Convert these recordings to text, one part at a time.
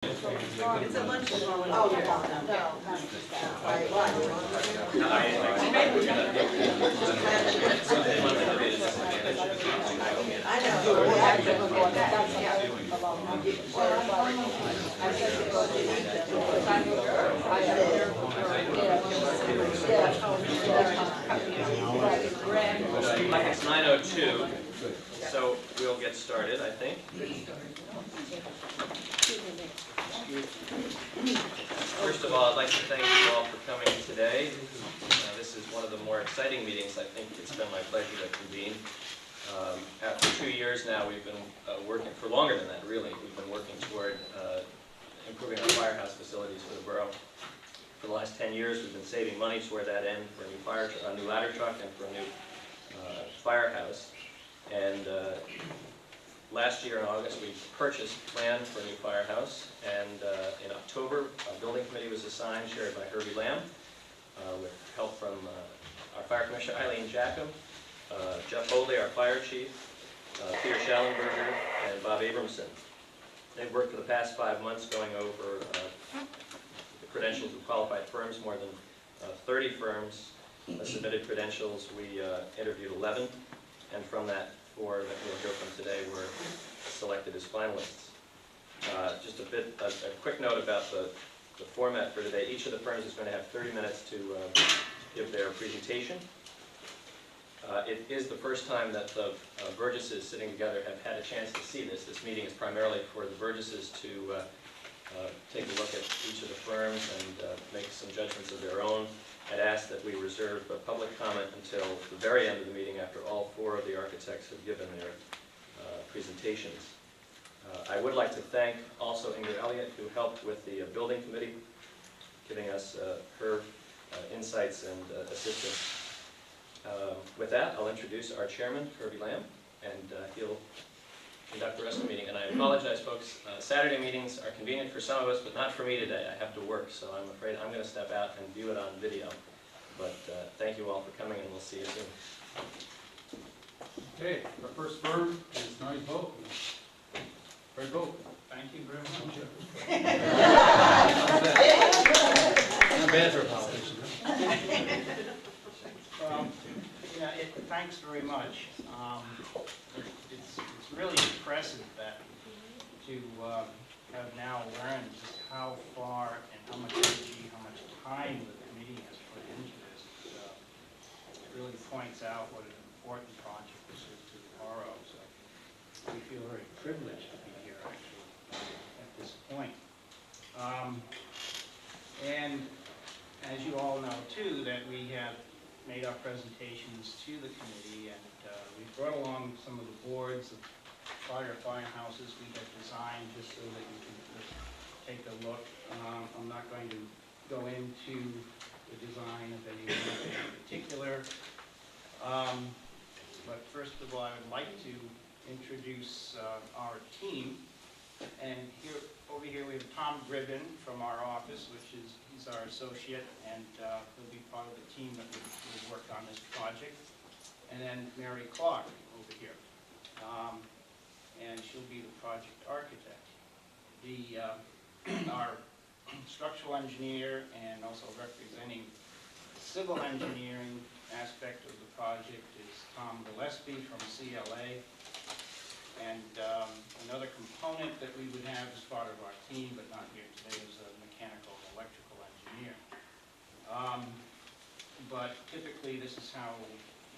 It's a lunch for volunteers. Oh, no, not just I It's 9:02, so we'll get started, I think. First of all, I'd like to thank you all for coming today. This is one of the more exciting meetings I think it's been my pleasure to convene. After 2 years now, we've been working, for longer than that really, we've been working toward improving our firehouse facilities for the borough. For the last 10 years, we've been saving money toward that end for a new ladder truck and for a new firehouse. And last year in August, we purchased land for a new firehouse, and in October, a building committee was assigned, chaired by Herbie Lamb, with help from our fire commissioner, Eileen Jackham, Jeff Holdley, our fire chief, Peter Schallenberger, and Bob Abramson. They've worked for the past 5 months going over the credentials of qualified firms. More than 30 firms submitted credentials. We interviewed 11, and from that, 4 that we'll hear from today were selected as finalists. Just a quick note about the format for today. Each of the firms is going to have 30 minutes to give their presentation. It is the first time that the Burgesses sitting together have had a chance to see this. This meeting is primarily for the Burgesses to take a look at each of the firms and make some judgments of their own. I'd ask that we reserve public comment until the very end of the meeting after all 4 of the architects have given their presentations. I would like to thank also Ingrid Elliott, who helped with the building committee, giving us her insights and assistance. With that, I'll introduce our chairman, Herbie Lamb, and he'll conduct the rest of the meeting. And I apologize, folks. Saturday meetings are convenient for some of us, but not for me today. I have to work, so I'm afraid I'm going to step out and view it on video. But thank you all for coming, and we'll see you soon. Okay, our first firm is Nice Vote. Fred Vote. Thank you very much. Not bad for a politician. Well, yeah, thanks very much. It's really impressive that to have now learned just how far and how much energy, how much time the committee has put into this. It really points out what an important project this is to the borough. So we feel very privileged to be here actually at this point. And as you all know too, that we have made our presentations to the committee, and we brought along some of the boards of prior firehouses we had designed just so that you can just take a look. I'm not going to go into the design of any one in particular, but first of all I would like to introduce our team. And over here we have Tom Gribben from our office, he's our associate, and he'll be part of the team that will work on this project. And then Mary Clark over here, and she'll be the project architect. Our structural engineer and also representing the civil engineering aspect of the project is Tom Gillespie from CLA. And another component that we would have as part of our team, but not here today, is a mechanical and electrical engineer. But typically this is how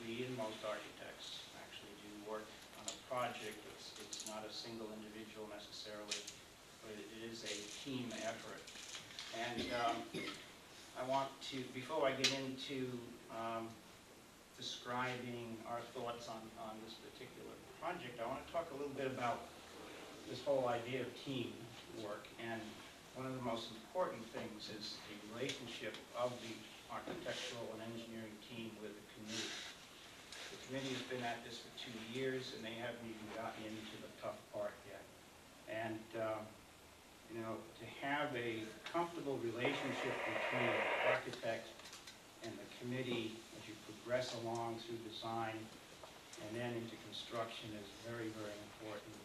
we and most architects actually do work on a project. It's not a single individual necessarily, but it is a team effort. And I want to, before I get into describing our thoughts on this particular project, I want to talk a little bit about this whole idea of team work. And one of the most important things is the relationship of the architectural and engineering team with the committee. The committee has been at this for 2 years, and they haven't even gotten into the tough part yet. And you know, to have a comfortable relationship between the architect and the committee as you progress along through design and then into construction is very, very important.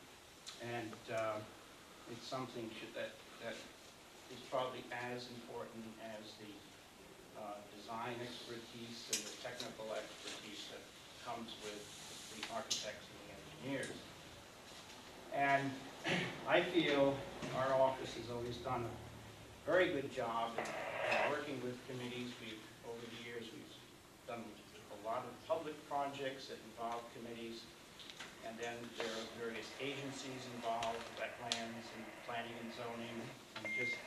And it's something that as important as the design expertise and the technical expertise that comes with the architects and the engineers. And I feel our office has always done a very good job in working with committees. Over the years, we've done a lot of public projects that involve committees. And then there are various agencies involved, wetlands and planning and zoning, and just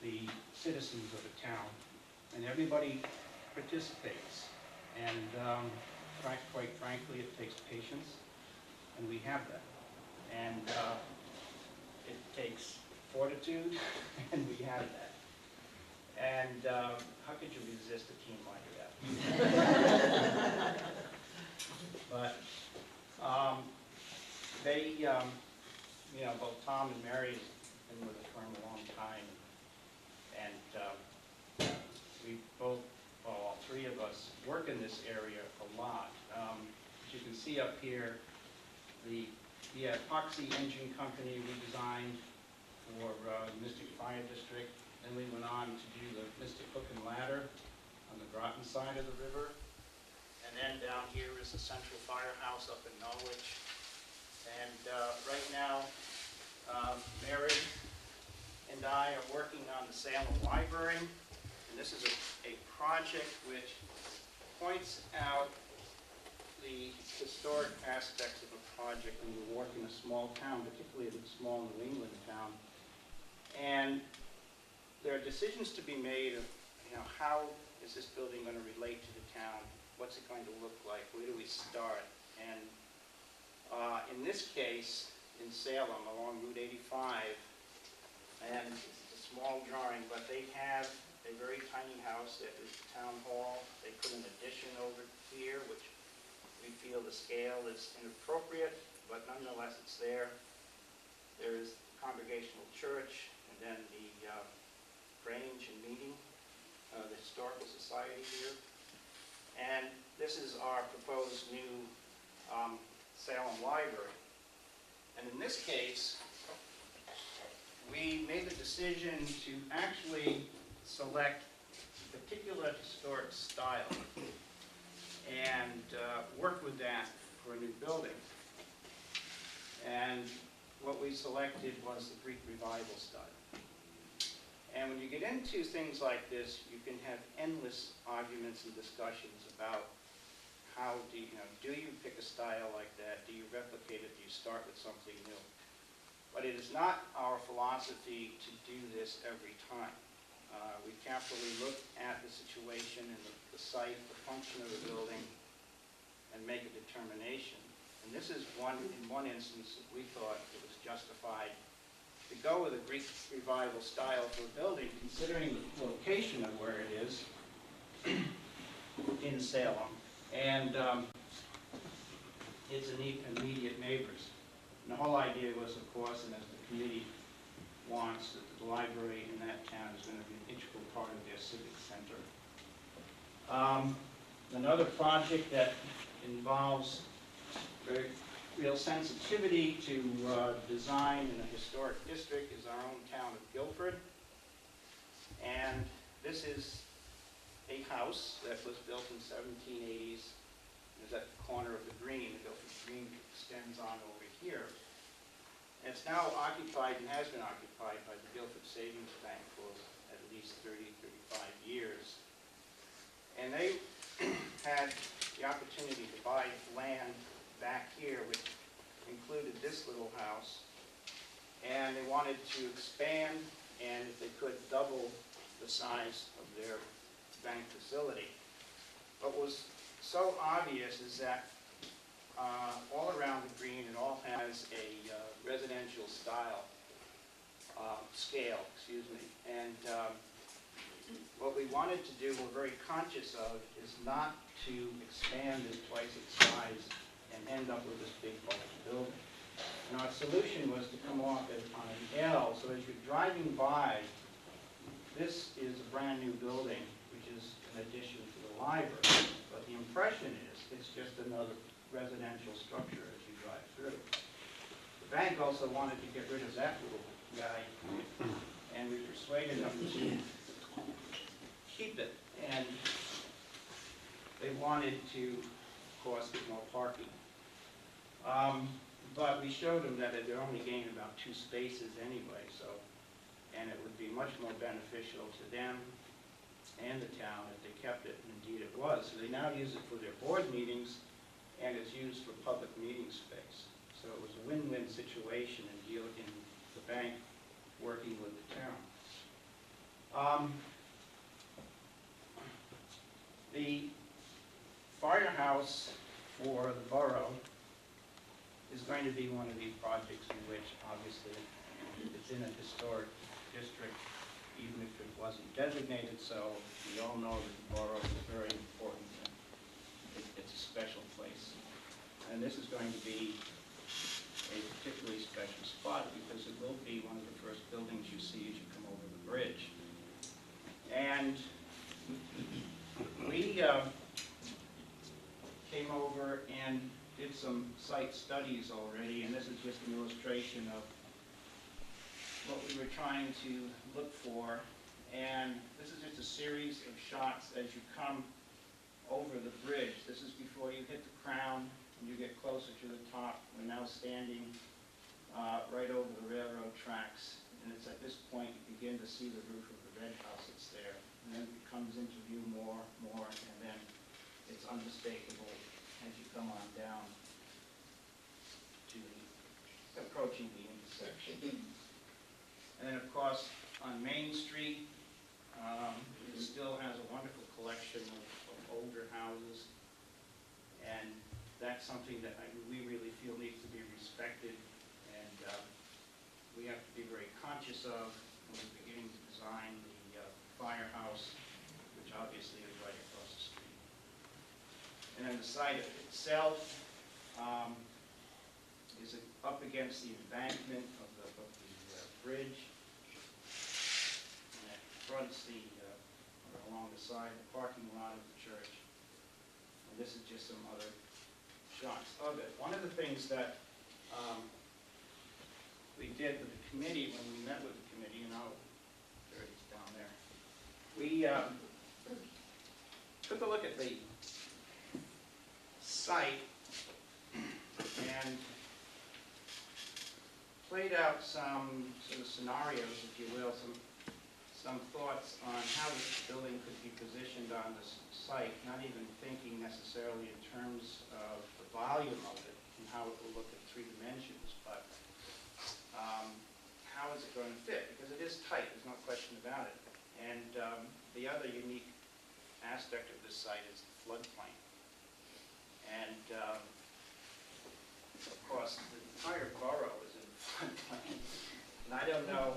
the citizens of the town. And everybody participates. And quite frankly, it takes patience, and we have that. And it takes fortitude, and we have that. And how could you resist a team like that? But they, both Tom and Mary have been with the firm a long time, and we both, well, all three of us, work in this area a lot. As you can see up here, the epoxy engine company we designed for Mystic Fire District. Then we went on to do the Mystic Hook and Ladder on the Groton side of the river. And then down here is the Central Firehouse up in Norwich. And right now, Mary and I are working on the Salem Library. And this is a project which points out the historic aspects of a project when you work in a small town, particularly a small New England town. And there are decisions to be made of, how is this building going to relate to the town? What's it going to look like? Where do we start? And in this case, in Salem, along Route 85, and it's a small drawing, but they have a very tiny house that is the town hall. They put an addition over here, which we feel the scale is inappropriate, but nonetheless it's there. There is the Congregational Church, and then the Grange and Meeting, the Historical Society here. And this is our proposed new Salem Library. And in this case, we made the decision to actually select a particular historic style and work with that for a new building. And what we selected was the Greek Revival style. And when you get into things like this, you can have endless arguments and discussions about how do you pick a style like that? Do you replicate it? Do you start with something new? But it is not our philosophy to do this every time. We carefully look at the situation and the site, the function of the building, and make a determination. And this is in one instance that we thought it was justified to go with a Greek Revival style for a building, considering the location of where it is in Salem, and its immediate neighbors. And the whole idea was, of course, and as the committee wants, that the library in that town is going to be an integral part of their civic center. Another project that involves very real sensitivity to design in a historic district is our own town of Guilford. And this is a house that was built in the 1780s. It's at the corner of the green. The Guilford Green extends on over here. And it's now occupied and has been occupied by the Guilford Savings Bank for at least 30, 35 years. And they had the opportunity to buy land back here, which included this little house. And they wanted to expand, and if they could, double the size of their bank facility. But what was so obvious is that all around the green, it all has a residential scale, and what we wanted to do, we're very conscious of, is not to expand it twice its size and end up with this big bulky building. And our solution was to come off on an L, so as you're driving by, this is a brand new building, which is an addition to the library, but the impression is it's just another residential structure as you drive through. The bank also wanted to get rid of that little guy, and we persuaded them to keep it. And they wanted to, of course, get more parking. But we showed them that they're only gaining about 2 spaces anyway, so, and it would be much more beneficial to them and the town if they kept it, and indeed it was. So they now use it for their board meetings, and it's used for public meeting space. So it was a win-win situation in the bank working with the town. The firehouse for the borough is going to be one of these projects in which, obviously, it's in a historic district, even if it wasn't designated so. We all know that the borough is very important, and it's a special place. And this is going to be a particularly special spot because it will be one of the first buildings you see as you come over the bridge. And we came over and did some site studies already, and this is just an illustration of what we were trying to look for. And this is just a series of shots as you come over the bridge. This is before you hit the crown and you get closer to the top. We're now standing right over the railroad tracks, and it's at this point you begin to see the roof of the red house that's there. And then it comes into view more, and then it's unmistakable as you come on down to approaching the intersection. And then, of course, on Main Street, it still has a wonderful collection of older houses, and that's something that we really feel needs to be respected, and we have to be very conscious of when we're beginning to design the firehouse, which obviously is right across the street. And then the site itself is up against the embankment of the bridge, and it fronts or along the side of the parking lot of the church. And this is just some other shots of it. One of the things that we did with the committee when we met with the committee, and there it is down there, we took a look at the site and played out some sort of scenarios, if you will, some thoughts on how this building could be positioned on this site, not even thinking necessarily in terms of the volume of it and how it will look at 3 dimensions, but how is it going to fit? Because it is tight, there's no question about it. And the other unique aspect of this site is the floodplain. And of course, the entire borough is in the floodplain. And I don't know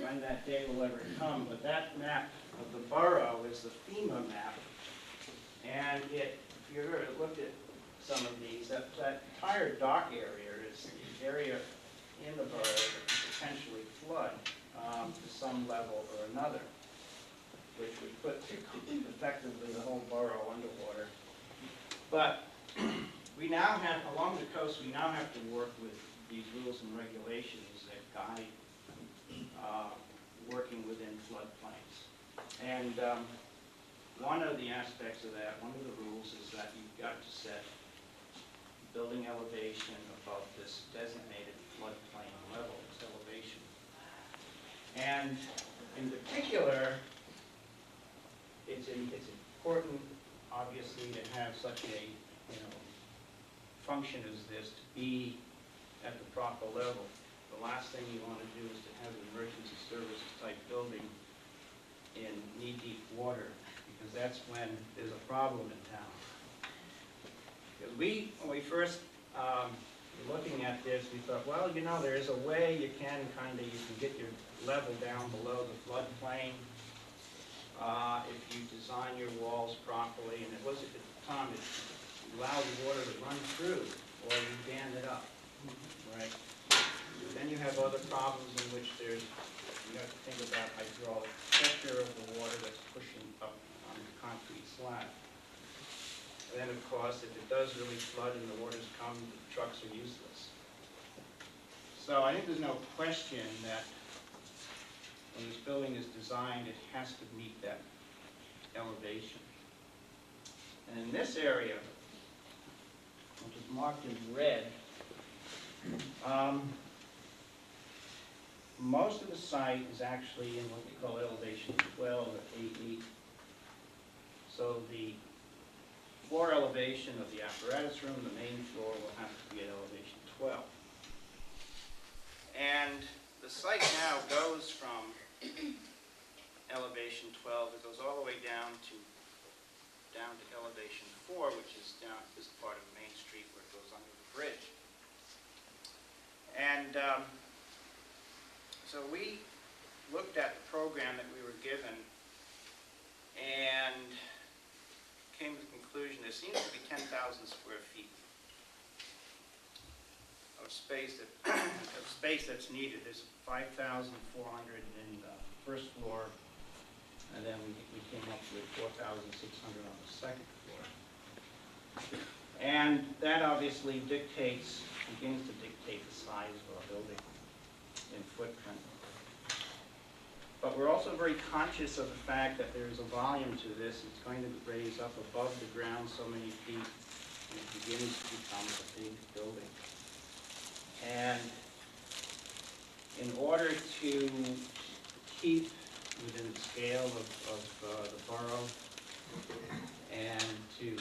when that day will ever come, but that map of the borough is the FEMA map. And if you've ever looked at some of these, that entire dock area is the area in the borough that could potentially flood to some level or another, which would put effectively the whole borough underwater. But we now have, along the coast, we now have to work with these rules and regulations that guide working within floodplains. And one of the aspects of that, one of the rules is that you've got to set building elevation above this designated floodplain level, this elevation. And in particular, it's important, obviously, to have such a function as this to be at the proper level. The last thing you want to do is to have an emergency services type building in knee-deep water, because that's when there's a problem in town. Because when we first were looking at this, we thought, well, there is a way you can get your level down below the floodplain if you design your walls properly, and it was at the time it allowed the water to run through, or you dam it up, right? Then you have other problems in which you have to think about hydraulic pressure of the water that's pushing up on the concrete slab. And then, of course, if it does really flood and the waters come, the trucks are useless. So I think there's no question that when this building is designed, it has to meet that elevation. And in this area, which is marked in red, most of the site is actually in what we call elevation 12 or A8. So the floor elevation of the apparatus room, the main floor, will have to be at elevation 12. And the site now goes from elevation 12, it goes all the way down to elevation 4, which is down this part of Main Street where it goes under the bridge. And so we looked at the program that we were given and came to the conclusion there seems to be 10,000 square feet of space that's needed. There's 5,400 in the first floor, and then we came up with 4,600 on the second floor. And that obviously begins to dictate the size of our building in footprint. But we're also very conscious of the fact that there is a volume to this. It's going to raise up above the ground so many feet, and it begins to become a big building. And in order to keep within the scale of the borough and to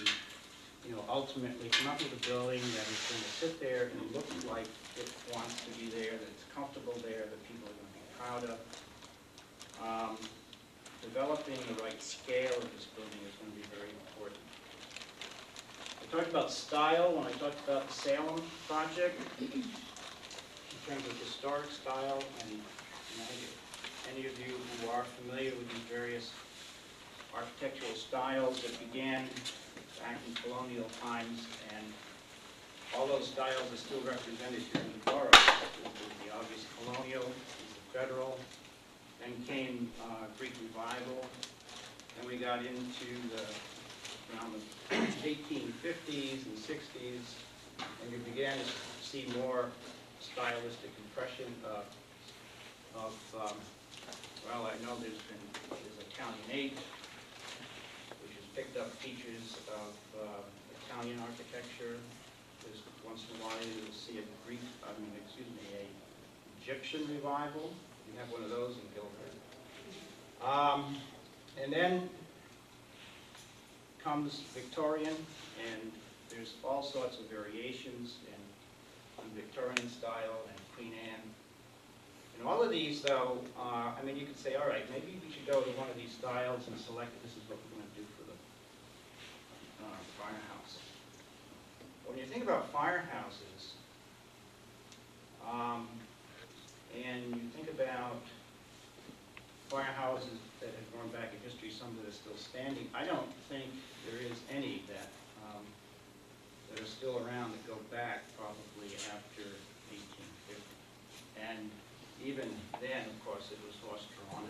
ultimately come up with a building that is going to sit there and look like it wants to be there, that it's comfortable there, that people are going to be proud of. Developing the right scale of this building is going to be very important. I talked about style when I talked about the Salem project, in terms of historic style, and any of you who are familiar with these various architectural styles that began back in colonial times, and all those styles are still represented here in the borough. The obvious colonial, the federal, then came Greek Revival, and we got into around the 1850s and 60s, and you began to see more stylistic impression of well, I know there's Italianate, which has picked up features of Italian architecture. There's once in a while you'll see a Egyptian revival. You have one of those in Guilford. And then comes Victorian, and there's all sorts of variations in Victorian style and Queen Anne. And all of these, though, you could say, all right, maybe we should go to one of these styles and select this is what we're going to do for the firehouse. When you think about firehouses, and you think about firehouses that have gone back in history, some that are still standing, I don't think there is any that are still around that go back probably after 1850. And even then, of course, it was horse-drawn,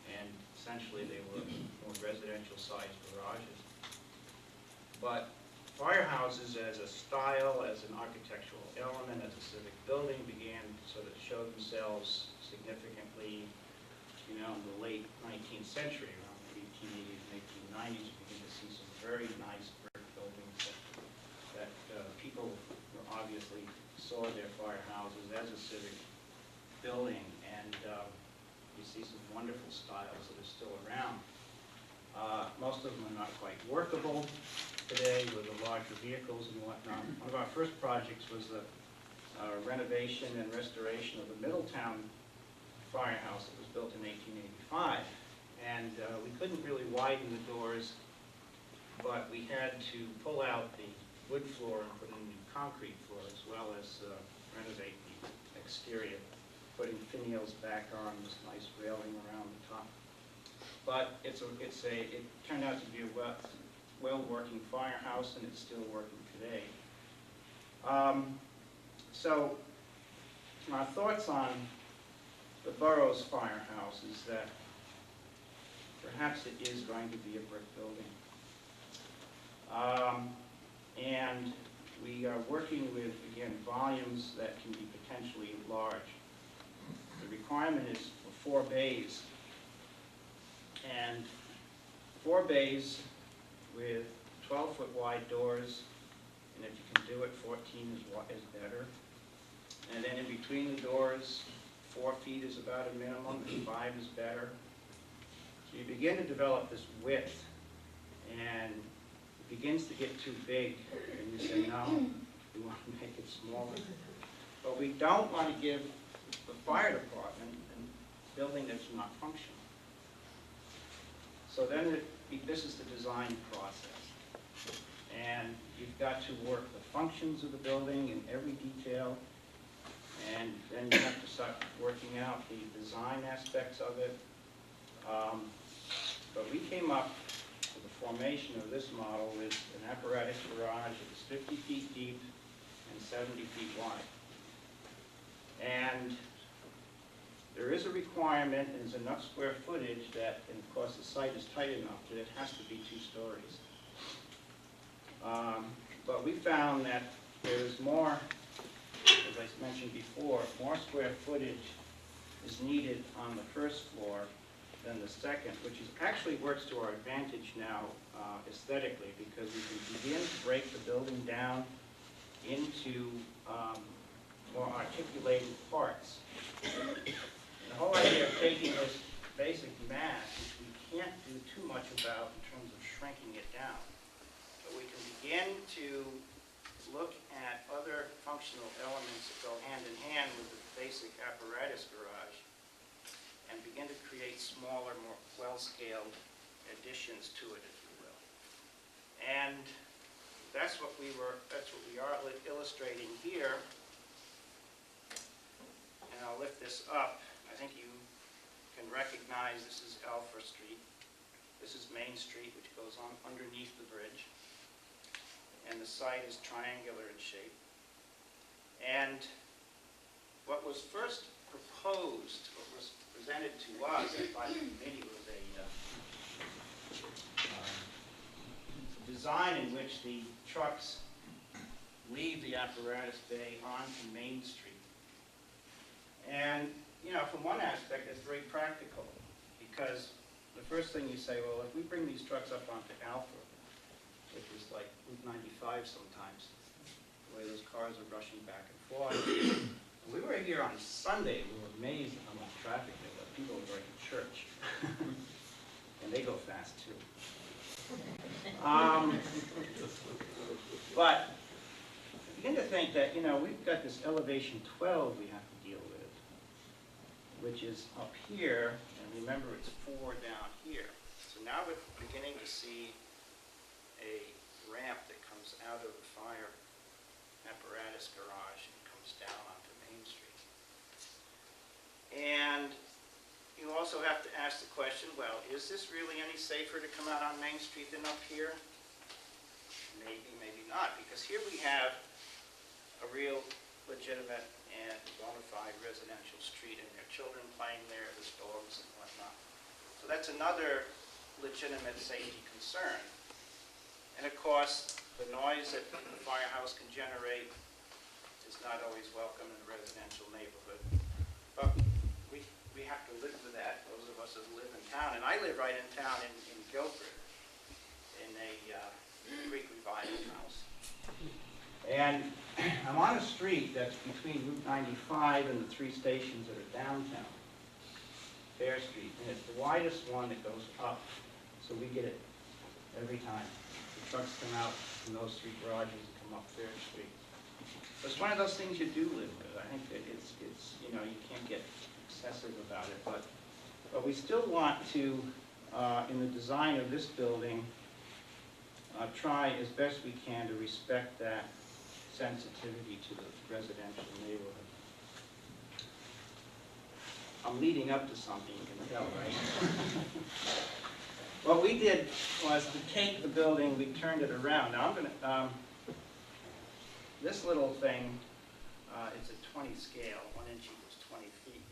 and essentially they were more residential-sized garages. But firehouses as a style, as an architectural element, as a civic building, began to sort of show themselves significantly, in the late 19th century, around the 1880s and 1890s. You begin to see some very nice brick buildings that people obviously saw their firehouses as a civic building, and you see some wonderful styles that are still around. Most of them are not quite workable today with the larger vehicles and whatnot. One of our first projects was the renovation and restoration of the Middletown firehouse that was built in 1885. And we couldn't really widen the doors, but we had to pull out the wood floor and put in new concrete floor, as well as renovate the exterior, putting finials back on, this nice railing around the top. But it turned out to be a well-working firehouse, and it's still working today. So my thoughts on the borough's firehouse is that perhaps it is going to be a brick building. And we are working with, again, volumes that can be potentially large. The requirement is for 4 bays. And 4 bays with 12-foot wide doors, and if you can do it, 14 is better. And then in between the doors, 4 feet is about a minimum, and 5 is better. So you begin to develop this width, and it begins to get too big, and you say, no, we want to make it smaller. But we don't want to give the fire department a building that's not functional. So then this is the design process. And you've got to work the functions of the building in every detail, and then you have to start working out the design aspects of it. But we came up with the formation of this model with an apparatus garage that is 50 feet deep and 70 feet wide. And there is a requirement, and there's enough square footage that, and of course the site is tight enough that it has to be 2 stories. But we found that there's more, as I mentioned before, more square footage is needed on the first floor than the second, which actually works to our advantage now aesthetically, because we can begin to break the building down into more articulated parts. And the whole idea of taking this basic mass, which we can't do too much about in terms of shrinking it down, but we can begin to look at other functional elements that go hand in hand with the basic apparatus garage and begin to create smaller, more well-scaled additions to it, if you will. And that's what we are illustrating here. And I'll lift this up. I think you can recognize this is Alpha Street. This is Main Street, which goes on underneath the bridge. And the site is triangular in shape. And what was first proposed, what was presented to us by the committee, was a design in which the trucks leave the apparatus bay onto Main Street. And, you know, from one aspect, it's very practical, because the first thing you say, well, if we bring these trucks up onto Alpha, which is like Route 95 sometimes, the way those cars are rushing back and forth. We were here on Sunday, we were amazed at how much traffic there was. People were going to church. And they go fast too. But I begin to think that, you know, we've got this elevation 12 we have to deal with, which is up here, and remember it's 4 down here. So now we're beginning to see a ramp that comes out of the fire apparatus garage and comes down onto Main Street. And you also have to ask the question, well, is this really any safer to come out on Main Street than up here? Maybe, maybe not, because here we have a real legitimate and bona fide residential street, and there are children playing there, there's dogs and whatnot. So that's another legitimate safety concern. And of course, the noise that the firehouse can generate is not always welcome in a residential neighborhood. But we have to live with that, those of us that live in town. And I live right in town in Guilford, in a Greek revival house. And I'm on a street that's between Route 95 and the 3 stations that are downtown, Fair Street. And it's the widest one that goes up, so we get it every time. The trucks come out from those 3 garages and come up Fair Street. So it's one of those things you do live with. I think that it's you know, you can't get excessive about it, but we still want to, in the design of this building, try as best we can to respect that sensitivity to the residential neighborhood. I'm leading up to something, you can tell, right? What we did was to take the building, we turned it around. Now I'm going to, this little thing, it's a 20 scale, 1 inch equals 20 feet.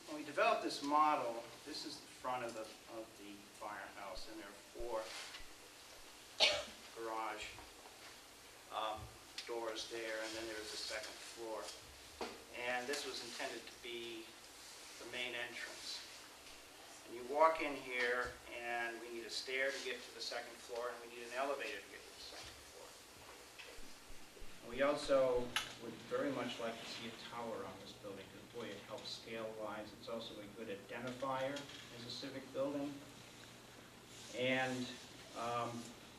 When we developed this model, this is the front of the firehouse, and there are 4 garage doors there, and then there's a second floor. and this was intended to be the main entrance. And you walk in here, and we need a stair to get to the second floor, and we need an elevator to get to the second floor. And we also would very much like to see a tower on this building, because boy, it helps scale-wise. It's also a good identifier as a civic building. And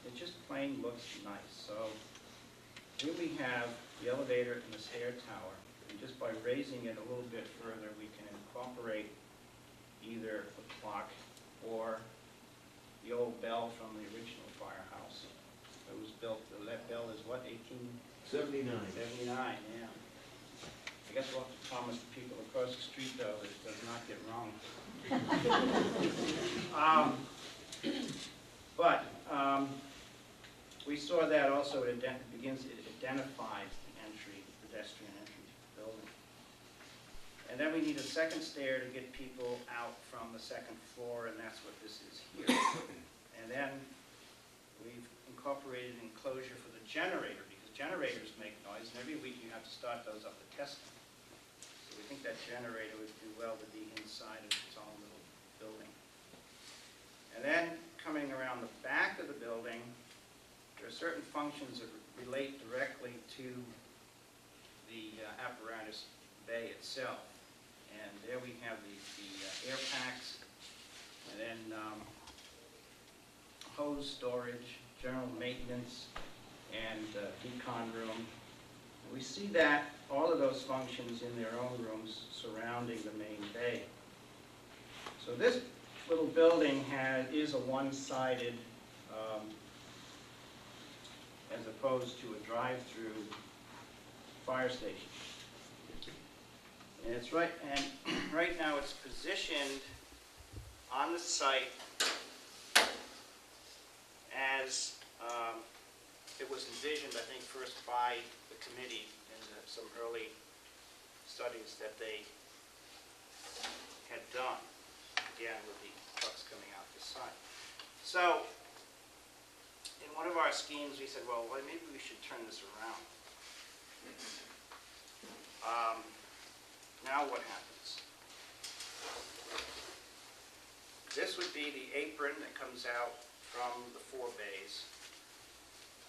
it just plain looks nice. So here we have the elevator and the stair tower. And just by raising it a little bit further, we can incorporate either the clock or the old bell from the original firehouse. It was built, that bell is what, 79. 1879, yeah. I guess we'll have to promise the people across the street, though, that it does not get wrong. We saw that also, it identifies the entry, pedestrian entry to the building. And then we need a second stair to get people out from the second floor, and that's what this is here. And then we've incorporated enclosure for the generator, because generators make noise, and every week you have to start those up to test them. So we think that generator would do well to be inside of its own little building. And then coming around the back of the building, there are certain functions that relate directly to the apparatus bay itself. And there we have the air packs, and then hose storage, general maintenance, and decon room. We see that all of those functions in their own rooms surrounding the main bay. So this little building is a one-sided, as opposed to a drive-through fire station. And right now it's positioned on the site as it was envisioned, I think, first by the committee in some early studies that they had done, again, with the trucks coming out the side. So, in one of our schemes, we said, well, maybe we should turn this around. Now what happens? This would be the apron that comes out from the 4 bays,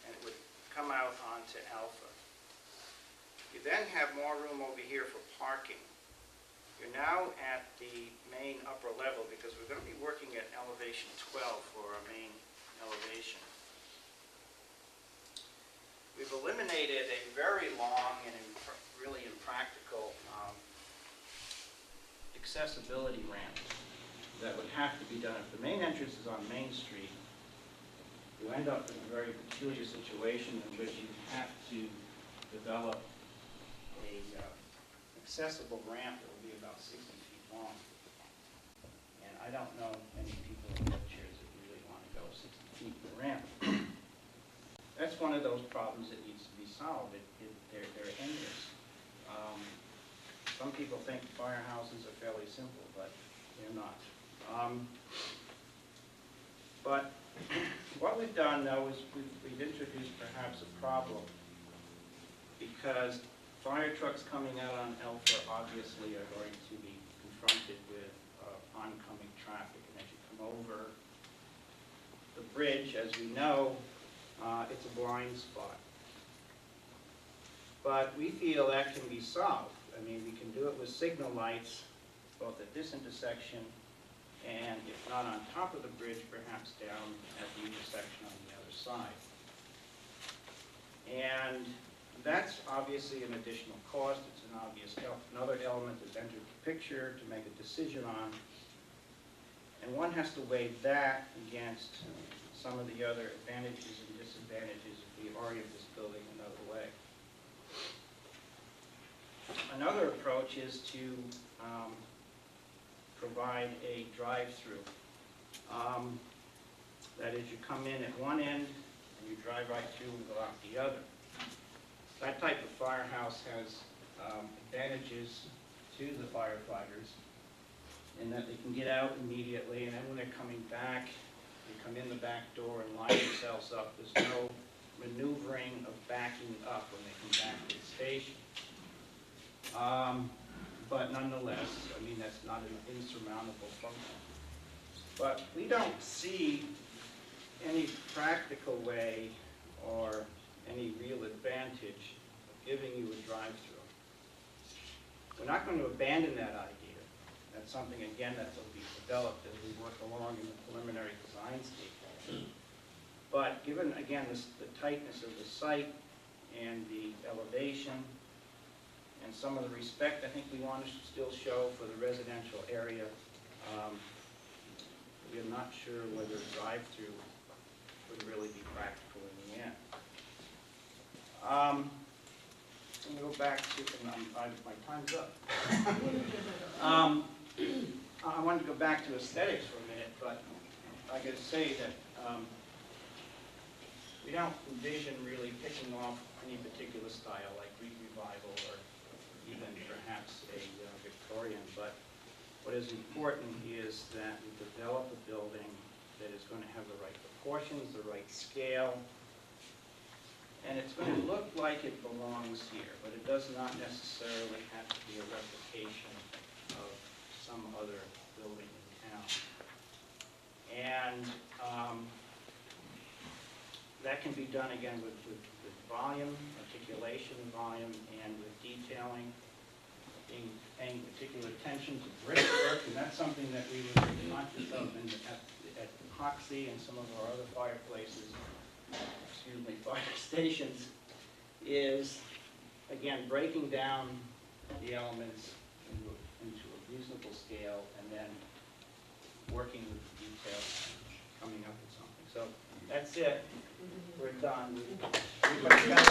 and it would come out onto Alpha. You then have more room over here for parking. You're now at the main upper level, because we're going to be working at elevation 12 for our main elevation. We've eliminated a very long and really impractical accessibility ramp that would have to be done. If the main entrance is on Main Street, you end up in a very peculiar situation in which you have to develop a accessible ramp that will be about 60 feet long. And I don't know many people in wheelchairs that really want to go 60 feet in the ramp. That's one of those problems that needs to be solved. They're endless. Some people think firehouses are fairly simple, but they're not. But what we've done, though, is we've introduced perhaps a problem, because fire trucks coming out on Alpha obviously are going to be confronted with oncoming traffic. And as you come over the bridge, as we know, it's a blind spot. But we feel that can be solved. I mean, we can do it with signal lights, both at this intersection and, if not on top of the bridge, perhaps down at the intersection on the other side. And that's obviously an additional cost. It's an obvious help. Another element is entered the picture to make a decision on. And one has to weigh that against some of the other advantages and disadvantages if we orient this building another way. Another approach is to provide a drive-through. That is, you come in at one end and you drive right through and go out the other. That type of firehouse has advantages to the firefighters in that they can get out immediately, and then when they're coming back, they come in the back door and line themselves up. There's no maneuvering of backing up when they come back to the station. But nonetheless, I mean, that's not an insurmountable function. But we don't see any practical way or any real advantage of giving you a drive-through. We're not going to abandon that idea. That's something, again, that will be developed as we work along in the preliminary design stage. But given, again, the tightness of the site and the elevation and some of the respect I think we want to still show for the residential area, we are not sure whether a drive-through would really be practical in the end. I'm going to go back to, my time's up. I wanted to go back to aesthetics for a minute, but I got to say that we don't envision really picking off any particular style like Greek Revival or even perhaps a Victorian, but what is important is that we develop a building that is going to have the right proportions, the right scale, and it's going to look like it belongs here, but it does not necessarily have to be a replication of some other building in town. And that can be done again with volume, articulation volume, and with detailing, paying particular attention to brickwork, and that's something that we were conscious of at Hoxie and some of our other fireplaces, fire stations, is, again, breaking down the elements into a reasonable scale and then working with the details, coming up with something. So that's it. We're done. Everybody's got it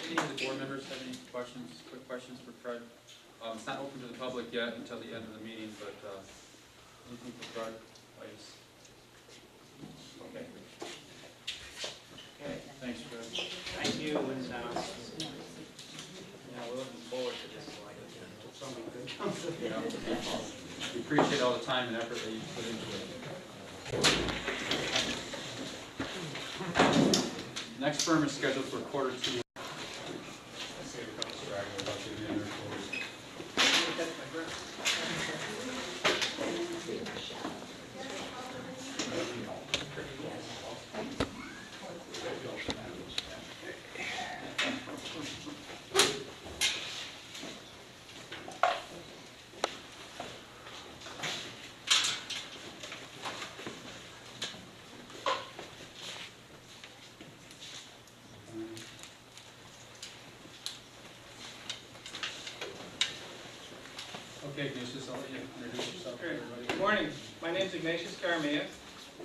Any of the board members have any questions, quick questions for Fred? It's not open to the public yet until the end of the meeting, but anything for Fred? Please. Okay. Okay. Thanks, Fred. Thank you, and we're looking forward to this. Something good comes of it. Yeah. We appreciate all the time and effort that you put into it. Next firm is scheduled for Q2. Okay, Ignatius, I'll let you introduce yourself to everybody. Good morning. My name is Ignatius Caramea.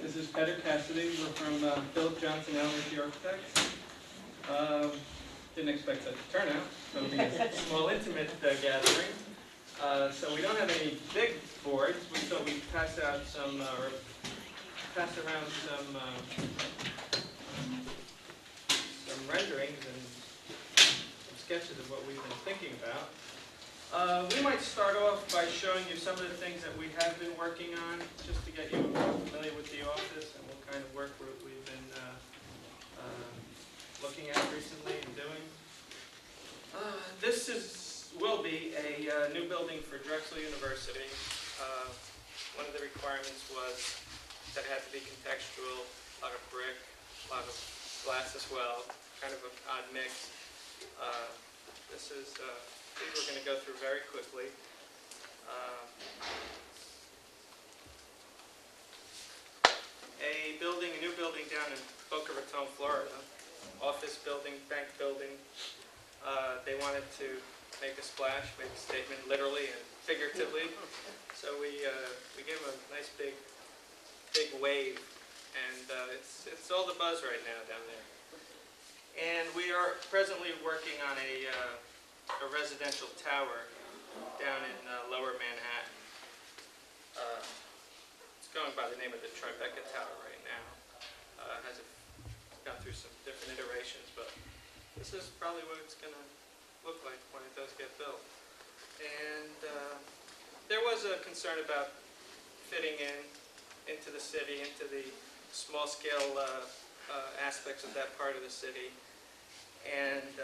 This is Peter Cassidy. We're from Philip Johnson LRT Architects. Didn't expect such a turnout. It'll be a small, intimate gathering. So we don't have any big boards. We thought we'd pass out some, or pass around some renderings and some sketches of what we've been thinking about. We might start off by showing you some of the things that we have been working on, just to get you familiar with the office and what kind of work we've been looking at recently and doing. This will be a new building for Drexel University. One of the requirements was that it had to be contextual, a lot of brick, a lot of glass as well, kind of an odd mix. This is these we're going to go through very quickly. A new building down in Boca Raton, Florida, office building, bank building. They wanted to make a splash, make a statement, literally and figuratively. So we gave them a nice big wave, and it's all the buzz right now down there. And we are presently working on a residential tower down in Lower Manhattan. It's going by the name of the Tribeca Tower right now. Has gone through some different iterations, but this is probably what it's going to look like when it does get built. And there was a concern about fitting into the city, into the small-scale aspects of that part of the city. And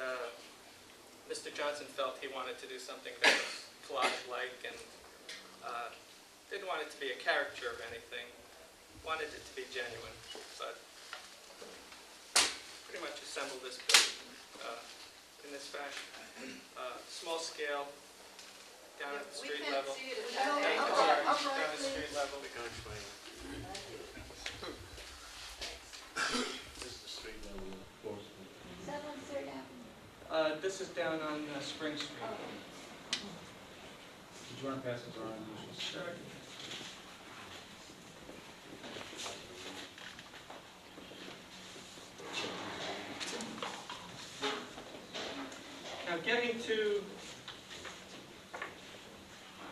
Mr. Johnson felt he wanted to do something that was collage-like and didn't want it to be a caricature of anything, wanted it to be genuine, but pretty much assembled this building in this fashion. Small scale, down at the We street can't level. see it. Down at the street level. This is the street level of course. Is that on Third Avenue? This is down on Spring Street. Did you want to pass this around? Sure. Now, getting to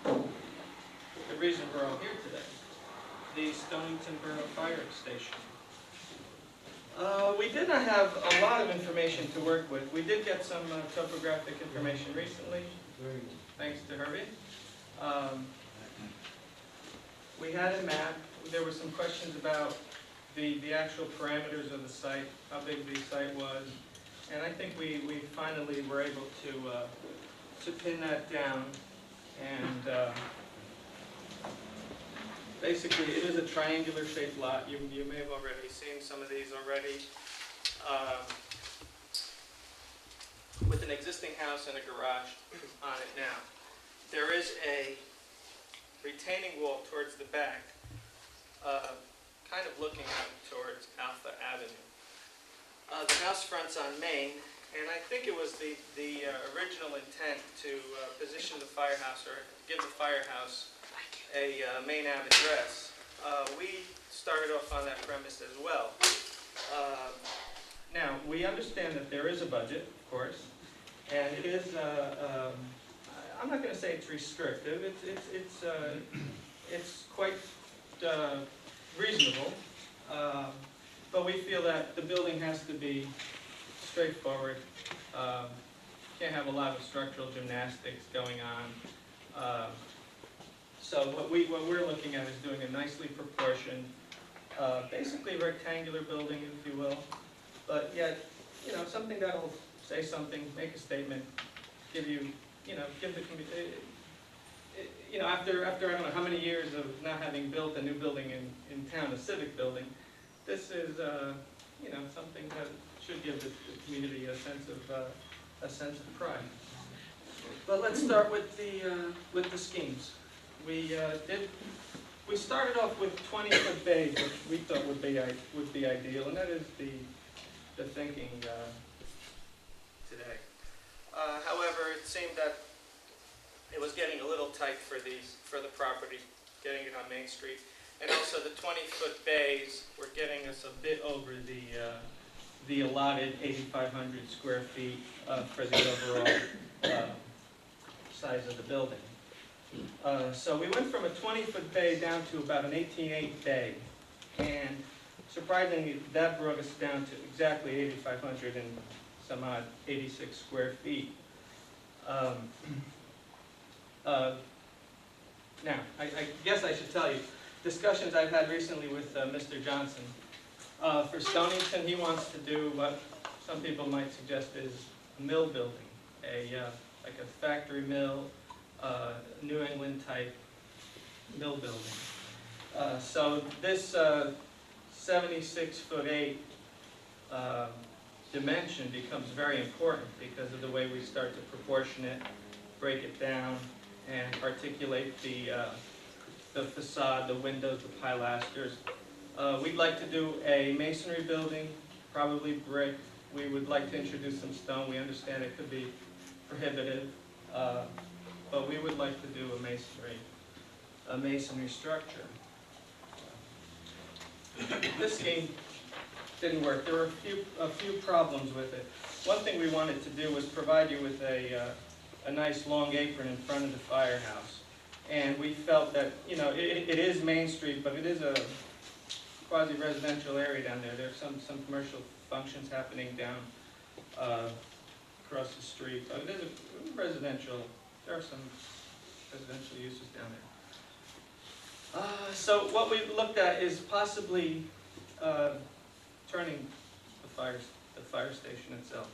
the reason we're all here today, the Stonington Borough Fire Station. We did not have a lot of information to work with. We did get some topographic information recently, thanks to Herbie. We had a map. There were some questions about the actual parameters of the site, how big the site was. And I think we finally were able to pin that down. And basically, it is a triangular shaped lot. You may have already seen some of these already. With an existing house and a garage on it now. There is a retaining wall towards the back, kind of looking out towards Alpha Avenue. The house front's on Main, and I think it was the original intent to position the firehouse, or give the firehouse a Main Ave address. We started off on that premise as well. Now, we understand that there is a budget, of course, and it is, I'm not going to say it's restrictive, it's quite reasonable, but we feel that the building has to be straightforward. Can't have a lot of structural gymnastics going on. So what we're looking at is doing a nicely proportioned, basically rectangular building, if you will, but yet, something that'll say something, make a statement, give you, give the community, after I don't know how many years of not having built a new building in town, a civic building, this is, something that should give the community a sense of pride. But let's start with the schemes. We started off with 20-foot bays, which we thought would be ideal, and that is the thinking today. However, it seemed that it was getting a little tight for the property, getting it on Main Street, and also the 20-foot bays were getting us a bit over the allotted 8,500 square feet for the overall size of the building. So we went from a 20-foot bay down to about an 18.8 bay, and surprisingly, that brought us down to exactly 8,500 and some odd 86 square feet. Now, I guess I should tell you, discussions I've had recently with Mr. Johnson. For Stonington, he wants to do what some people might suggest is a mill building, like a factory mill, New England type mill building. So this 76'8" dimension becomes very important because of the way we start to proportion it, break it down, and articulate the facade, the windows, the pilasters. We'd like to do a masonry building, probably brick. We would like to introduce some stone. We understand it could be prohibitive, but we would like to do a masonry structure. This scheme didn't work. There were a few problems with it. One thing we wanted to do was provide you with a nice long apron in front of the firehouse. And we felt that, it is Main Street, but it is a quasi-residential area down there. There's some commercial functions happening down across the street. So it is a residential, there are some residential uses down there. So what we looked at is possibly turning the fire station itself.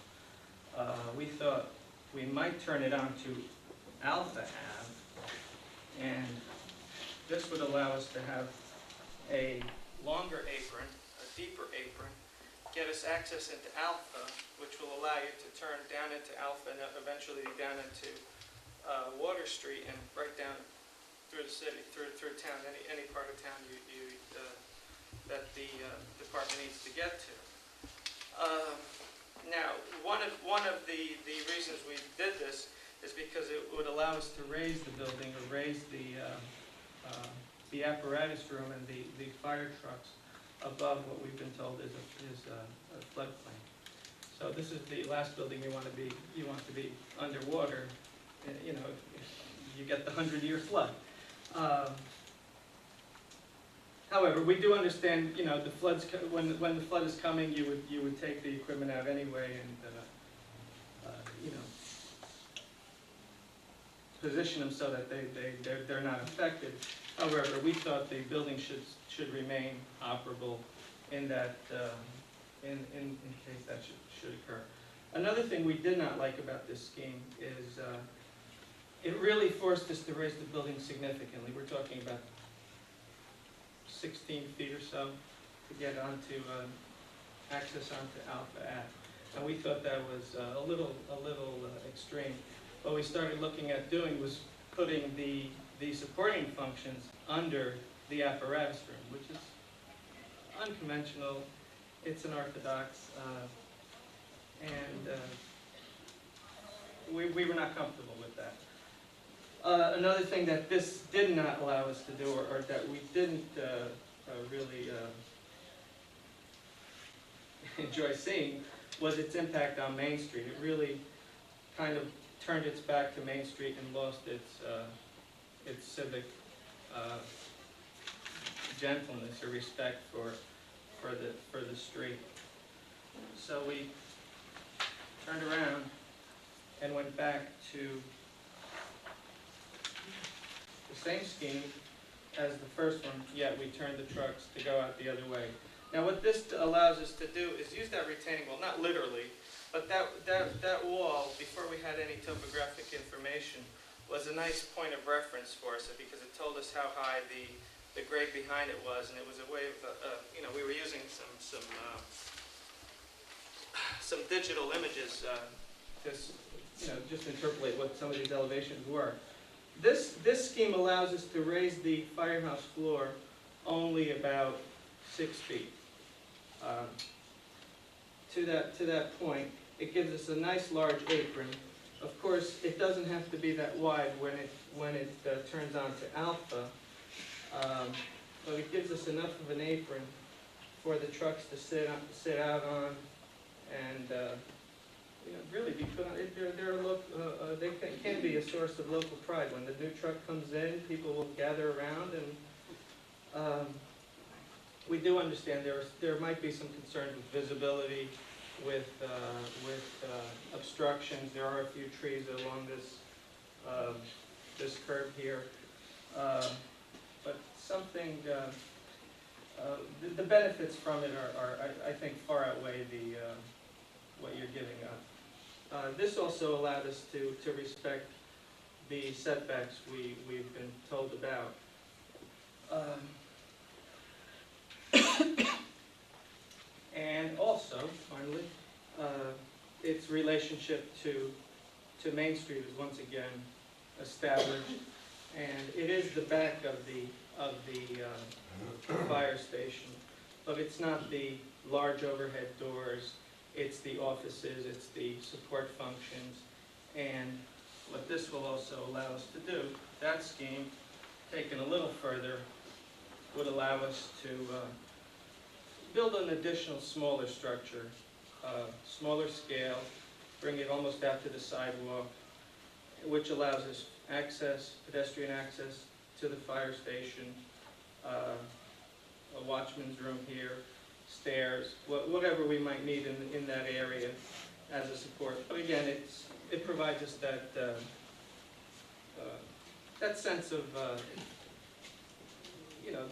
we thought we might turn it on to Alpha Ave, and this would allow us to have a longer apron, a deeper apron, get us access into Alpha, which will allow you to turn down into Alpha and eventually down into Water Street and right down through the city, through town, any part of town that the department needs to get to. Now, one of the reasons we did this is because it would allow us to raise the building or raise the apparatus room and the fire trucks above what we've been told is a floodplain. So this is the last building you want to be underwater. You know, you get the 100-year flood. However, we do understand, you know, the floods when the flood is coming, you would take the equipment out anyway, and you know, position them so that they're not affected. However, we thought the building should remain operable in that in case that should occur. Another thing we did not like about this scheme is it really forced us to raise the building significantly. We're talking about 16 feet or so to get onto access onto Alpha Ave, and we thought that was a little extreme. What we started looking at doing was putting the supporting functions under the apparatus room, which is unconventional. It's unorthodox, and we were not comfortable with that. Another thing that this did not allow us to do, or that we didn't really enjoy seeing, was its impact on Main Street. It really kind of turned its back to Main Street and lost its civic gentleness or respect for the street. So we turned around and went back to the same scheme as the first one, yet we turned the trucks to go out the other way. Now what this allows us to do is use that retaining wall, not literally, but that wall, before we had any topographic information, was a nice point of reference for us because it told us how high the grade behind it was, and it was a way of, you know, we were using some digital images to, you know, just interpolate what some of these elevations were. This scheme allows us to raise the firehouse floor only about 6 feet. To that point, it gives us a nice large apron. Of course, it doesn't have to be that wide when it turns on to Alpha, but it gives us enough of an apron for the trucks to sit out on, and you know, really be put on. They can be a source of local pride. When the new truck comes in, people will gather around, and we do understand there might be some concerns with visibility, with obstructions. There are a few trees along this curve here, but something. The benefits from it are I think, far outweigh what you're giving up. This also allowed us to respect the setbacks we've been told about. And also, finally, its relationship to Main Street is once again established, and it is the back of the fire station, but it's not the large overhead doors. It's the offices, it's the support functions, and what this will also allow us to do, that scheme, taken a little further, would allow us to build an additional smaller structure, smaller scale, bring it almost out to the sidewalk, which allows us access, pedestrian access to the fire station, a watchman's room here, stairs, whatever we might need in that area as a support. But again, it provides us that sense of you know,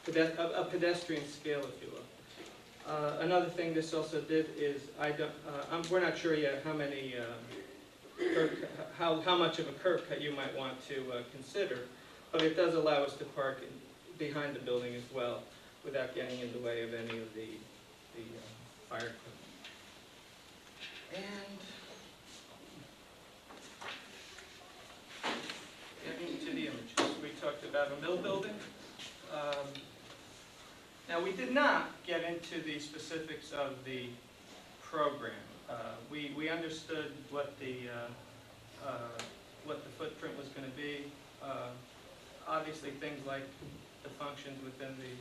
a pedestrian scale, if you will. Another thing this also did is, we're not sure yet how many, how much of a curb cut you might want to consider, but it does allow us to park behind the building as well, without getting in the way of any of the fire equipment. And getting to the images, we talked about a mill building. Now, we did not get into the specifics of the program. We understood what the footprint was going to be. Obviously, things like the functions within the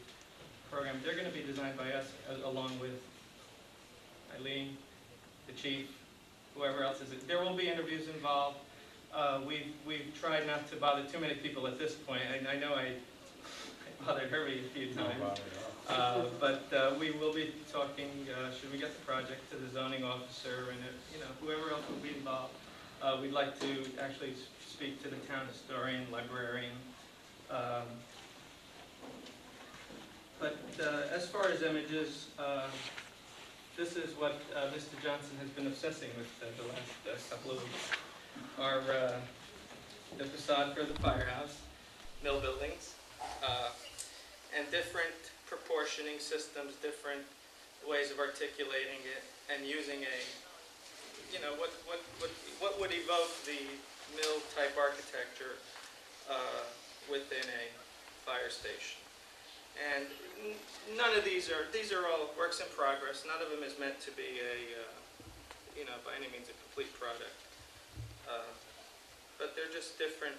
program, they're going to be designed by us along with Eileen, the chief, whoever else is. There will be interviews involved. We've tried not to bother too many people at this point. I know I bothered Herbie a few times. But we will be talking, should we get the project, to the zoning officer and whoever else will be involved. We'd like to actually speak to the town historian, librarian. But as far as images, this is what Mr. Johnson has been obsessing with the last couple of weeks. The facade for the firehouse, mill buildings, and different proportioning systems, different ways of articulating it, and using a, what would evoke the mill type architecture within a fire station. And none of these are all works in progress. None of them is meant to be by any means a complete product. But they're just different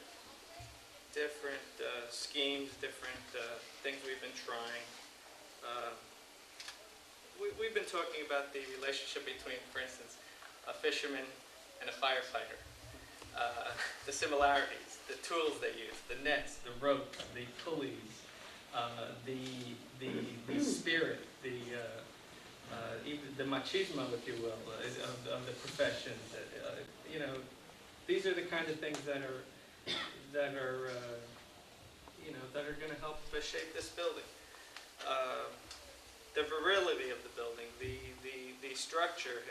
schemes, different things we've been trying. We've been talking about the relationship between, for instance, a fisherman and a firefighter. The similarities, the tools they use, the nets, the ropes, the pulleys, the spirit, even the machismo, if you will, of the profession. These are the kind of things that are going to help shape this building. The virility of the building, the structure.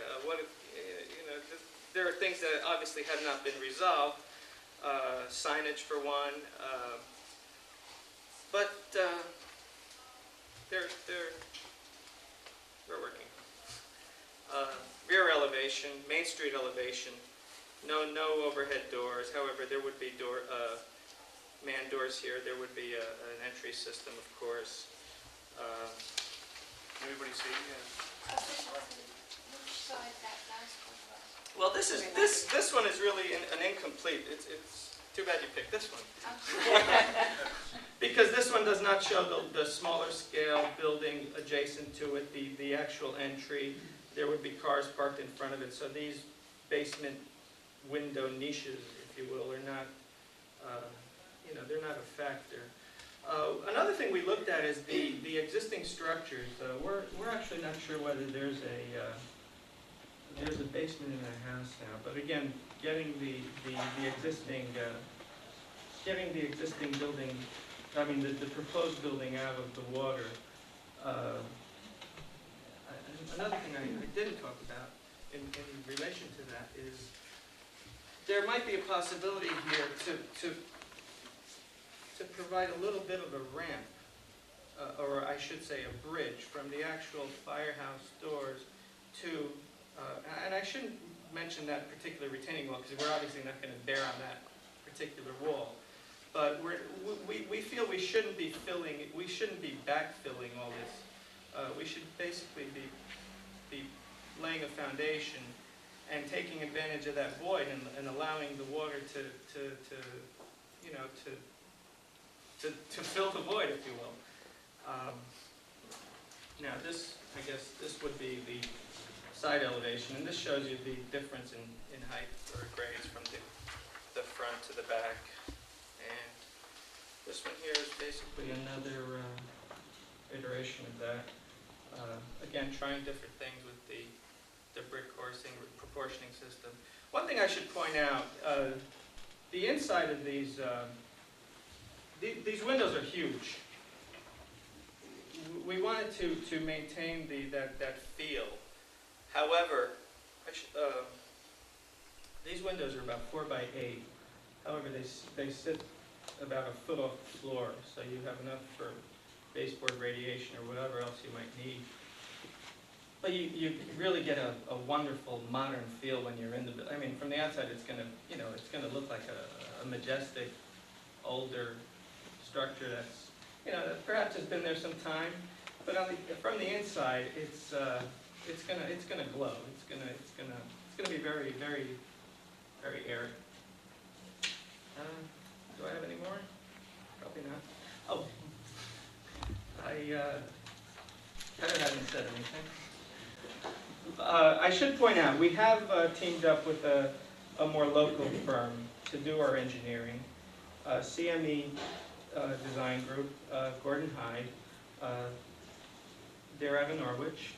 There are things that obviously have not been resolved. Signage for one, but we're working. Rear elevation, Main Street elevation. No overhead doors. However, there would be man doors here. There would be an entry system, of course. Everybody see? Yeah. Which side that last one was? Well, this one is really an incomplete. It's too bad you picked this one. Because this one does not show the smaller scale building adjacent to it, the actual entry. There would be cars parked in front of it. So these basement window niches, if you will, are not, they're not a factor. Another thing we looked at is the existing structures. We're actually not sure whether there's a basement in the house now, but again, getting the existing building, the proposed building out of the water. Another thing I didn't talk about in relation to that is there might be a possibility here to provide a little bit of a ramp, or I should say a bridge, from the actual firehouse doors to, and I shouldn't mention that particular retaining wall because we're obviously not going to bear on that particular wall, but we feel we shouldn't be backfilling all this. We should basically be laying a foundation and taking advantage of that void and allowing the water to fill the void, if you will. Now I guess this would be the side elevation, and this shows you the difference in height or grades from the front to the back. And this one here is basically another iteration of that. Again, trying different things with the brick coursing, proportioning system. One thing I should point out, the inside of these windows are huge. we wanted to maintain that feel. However, these windows are about 4 by 8. However, they sit about a foot off the floor, so you have enough for baseboard radiation or whatever else you might need. But you really get a wonderful modern feel when you're in the building. I mean, from the outside, it's gonna look like a majestic, older structure that's, that perhaps has been there some time. But from the inside, it's gonna glow. It's gonna be very, very, very airy. Do I have any more? Probably not. Oh, Heather hasn't said anything. I should point out, we have teamed up with a more local firm to do our engineering. CME Design Group, Gordon Hyde. They're out of Norwich,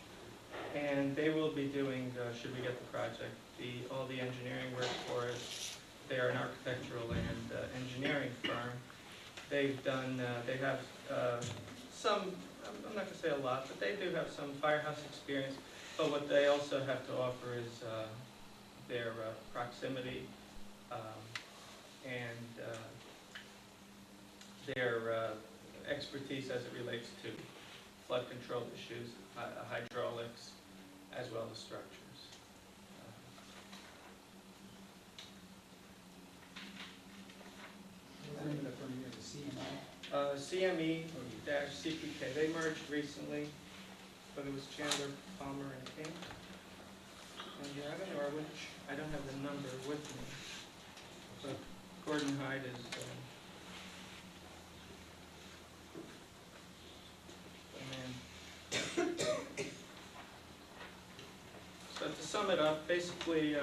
and they will be doing, should we get the project, all the engineering work for it. They are an architectural and engineering firm. They have some, I'm not going to say a lot, but they do have some firehouse experience. But what they also have to offer is their proximity and their expertise as it relates to flood control issues, hydraulics, as well as structures. CME-CPK. They merged recently, but it was Chandler, Palmer, and King. And you're out of Norwich. I don't have the number with me, but Gordon Hyde is the man. So to sum it up, basically,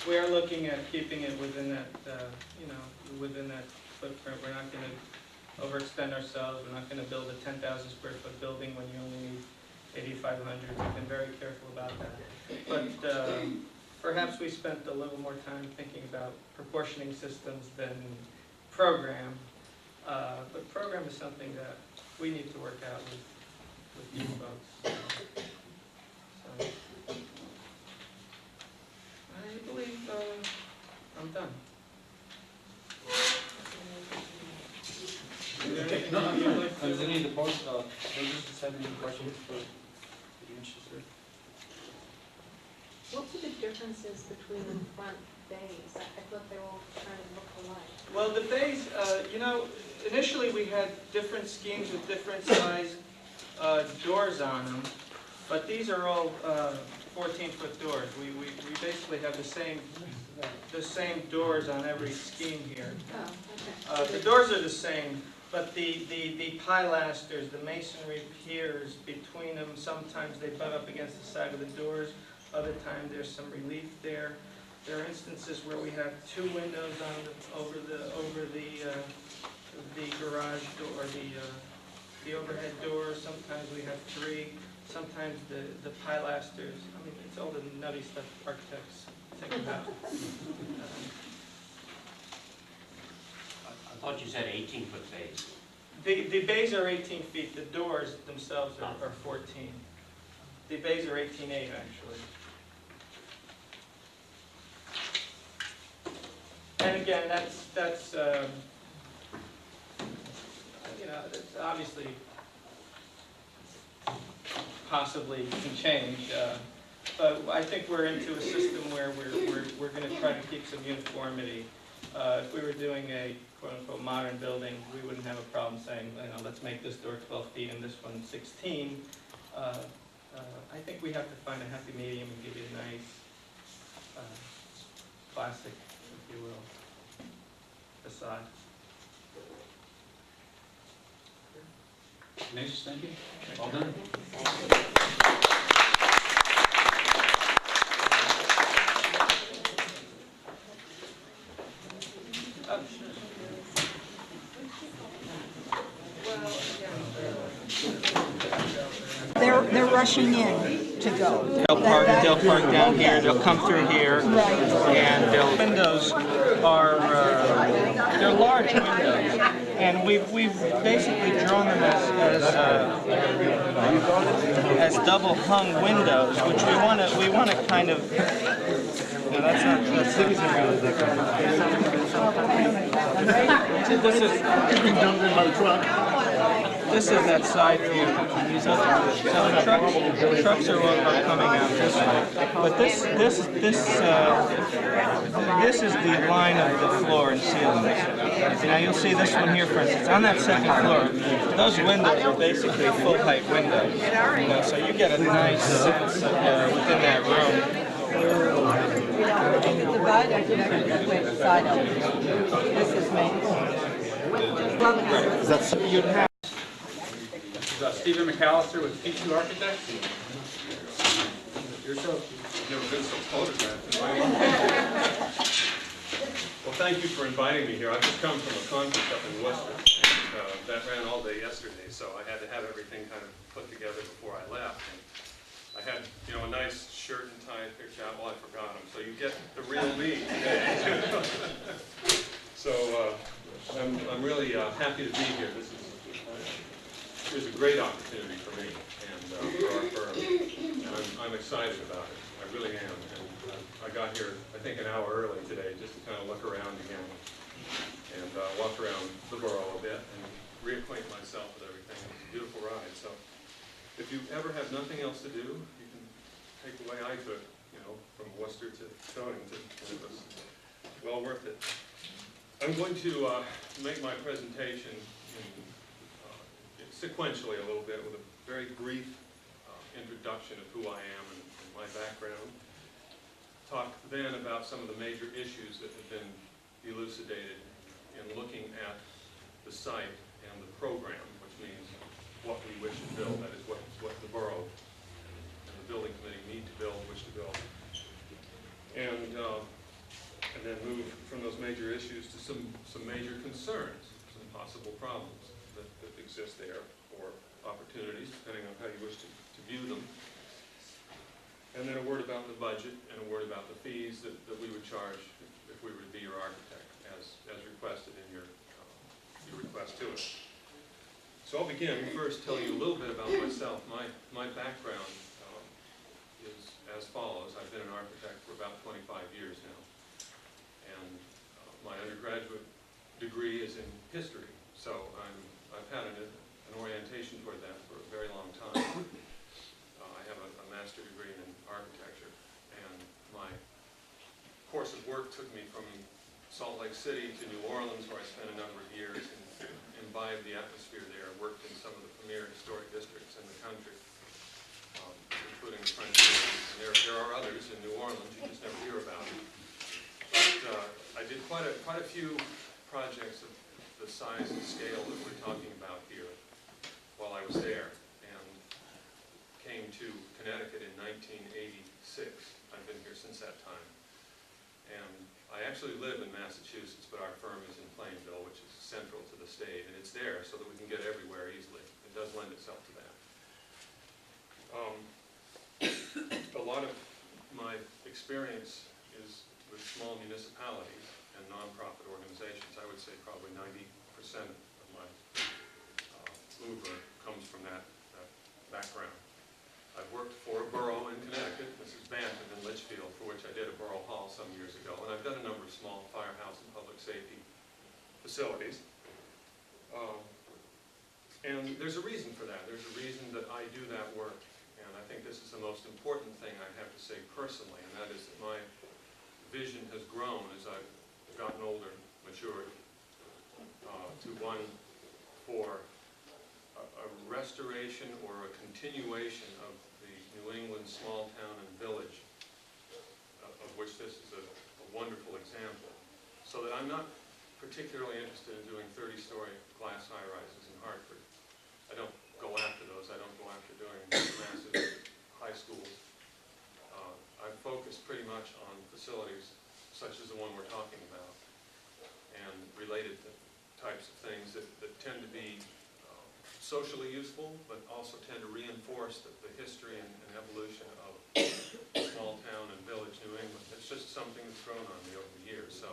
we are looking at keeping it within that, within that footprint. We're not going to overextend ourselves. We're not going to build a 10,000 square foot building when you only need 8,500. We've been very careful about that. But perhaps we spent a little more time thinking about proportioning systems than program. But program is something that we need to work out with you folks. So, I believe I'm done. Does any of the board members have any questions for the interested? What were the differences between the front bays? I thought they all kind of looked alike. Well, the bays, initially we had different schemes with different size doors on them, but these are all 14-foot doors. We basically have the same doors on every scheme here. Oh, okay. The doors are the same, but the pilasters, the masonry piers between them, sometimes they butt up against the side of the doors. Other times there's some relief there. There are instances where we have 2 windows on over the garage door, or the overhead door. Sometimes we have 3. Sometimes the pilasters. I mean, it's all the nutty stuff architects think about. I thought you said 18-foot bays. The bays are 18 feet. The doors themselves are 14. The bays are 18.8 actually. And again, that's obviously possibly can change, but I think we're into a system where we're going to try to keep some uniformity. If we were doing a quote-unquote modern building, we wouldn't have a problem saying, let's make this door 12 feet and this one 16. I think we have to find a happy medium and give you a nice classic, if you will, facade. Nice, thank you. All done. They're rushing in to go. They'll park down here, they'll come through here, and the windows are, they're large windows, And we've basically drawn them as double hung windows, which we want to kind of. No, that's not. This is that side view. So the trucks are coming out this way. But this is the line of the floor and ceiling. Now you'll see this one here, for instance, on that second floor. Those windows are basically full-height windows. So you get a nice sense of within that room. Is that you'd have? Stephen McAllister with P2 Architects. You're so, you've never been so photographed. Well, thank you for inviting me here. I've just come from a conference up in Worcester. That ran all day yesterday, so I had to have everything kind of put together before I left. And I had, you know, a nice shirt and tie picked out. Well, I forgot them. So you get the real me today. So I'm really happy to be here. This is a great opportunity for me and for our firm. And I'm excited about it. I really am. And I got here, I think, an hour early today just to kind of look around again and walk around the borough a bit and reacquaint myself with everything. It's a beautiful ride. So if you ever have nothing else to do, you can take the way I took, you know, from Worcester to Stonington, and it was well worth it. I'm going to make my presentation sequentially a little bit with a very brief introduction of who I am and my background. Talk then about some of the major issues that have been elucidated in looking at the site and the program, which means what we wish to build, that is what the borough and the building committee need to build, wish to build. And then move from those major issues to some major concerns, some possible problems that exist there, or opportunities, depending on how you wish to view them. And then a word about the budget and a word about the fees that we would charge if we were to be your architect, as requested in your request to us. So I'll begin first tell you a little bit about myself. My background is as follows. I've been an architect for about 25 years now. And my undergraduate degree is in history, so I've had an orientation toward that for a very long time. I have a master's degree in architecture, and my course of work took me from Salt Lake City to New Orleans, where I spent a number of years and imbibed the atmosphere there, worked in some of the premier historic districts in the country, including the French District. And there are others in New Orleans, you just never hear about them. But I did quite a few projects of the size and scale that we're talking about here while I was there, and came to Connecticut in 1986. I've been here since that time. And I actually live in Massachusetts, but our firm is in Plainville, which is central to the state, and it's there so that we can get everywhere easily. It does lend itself to that. A lot of my experience is with small municipalities and nonprofit organizations. I would say probably 90% of my mover comes from that background. I've worked for a borough in Connecticut, Mrs. Banton in Litchfield, for which I did a borough hall some years ago, and I've done a number of small firehouse and public safety facilities. And there's a reason for that. There's a reason that I do that work, and I think this is the most important thing I have to say personally, and that is that my vision has grown as I've gotten older, matured, to one for a restoration or a continuation of the New England small town and village, of which this is a wonderful example. So that I'm not particularly interested in doing 30-story glass high-rises in Hartford. I don't go after those. I don't go after doing massive high schools. I focus pretty much on facilities such as the one we're talking about, and related types of things that tend to be socially useful, but also tend to reinforce the history and evolution of small town and village New England. It's just something that's grown on me over the years. So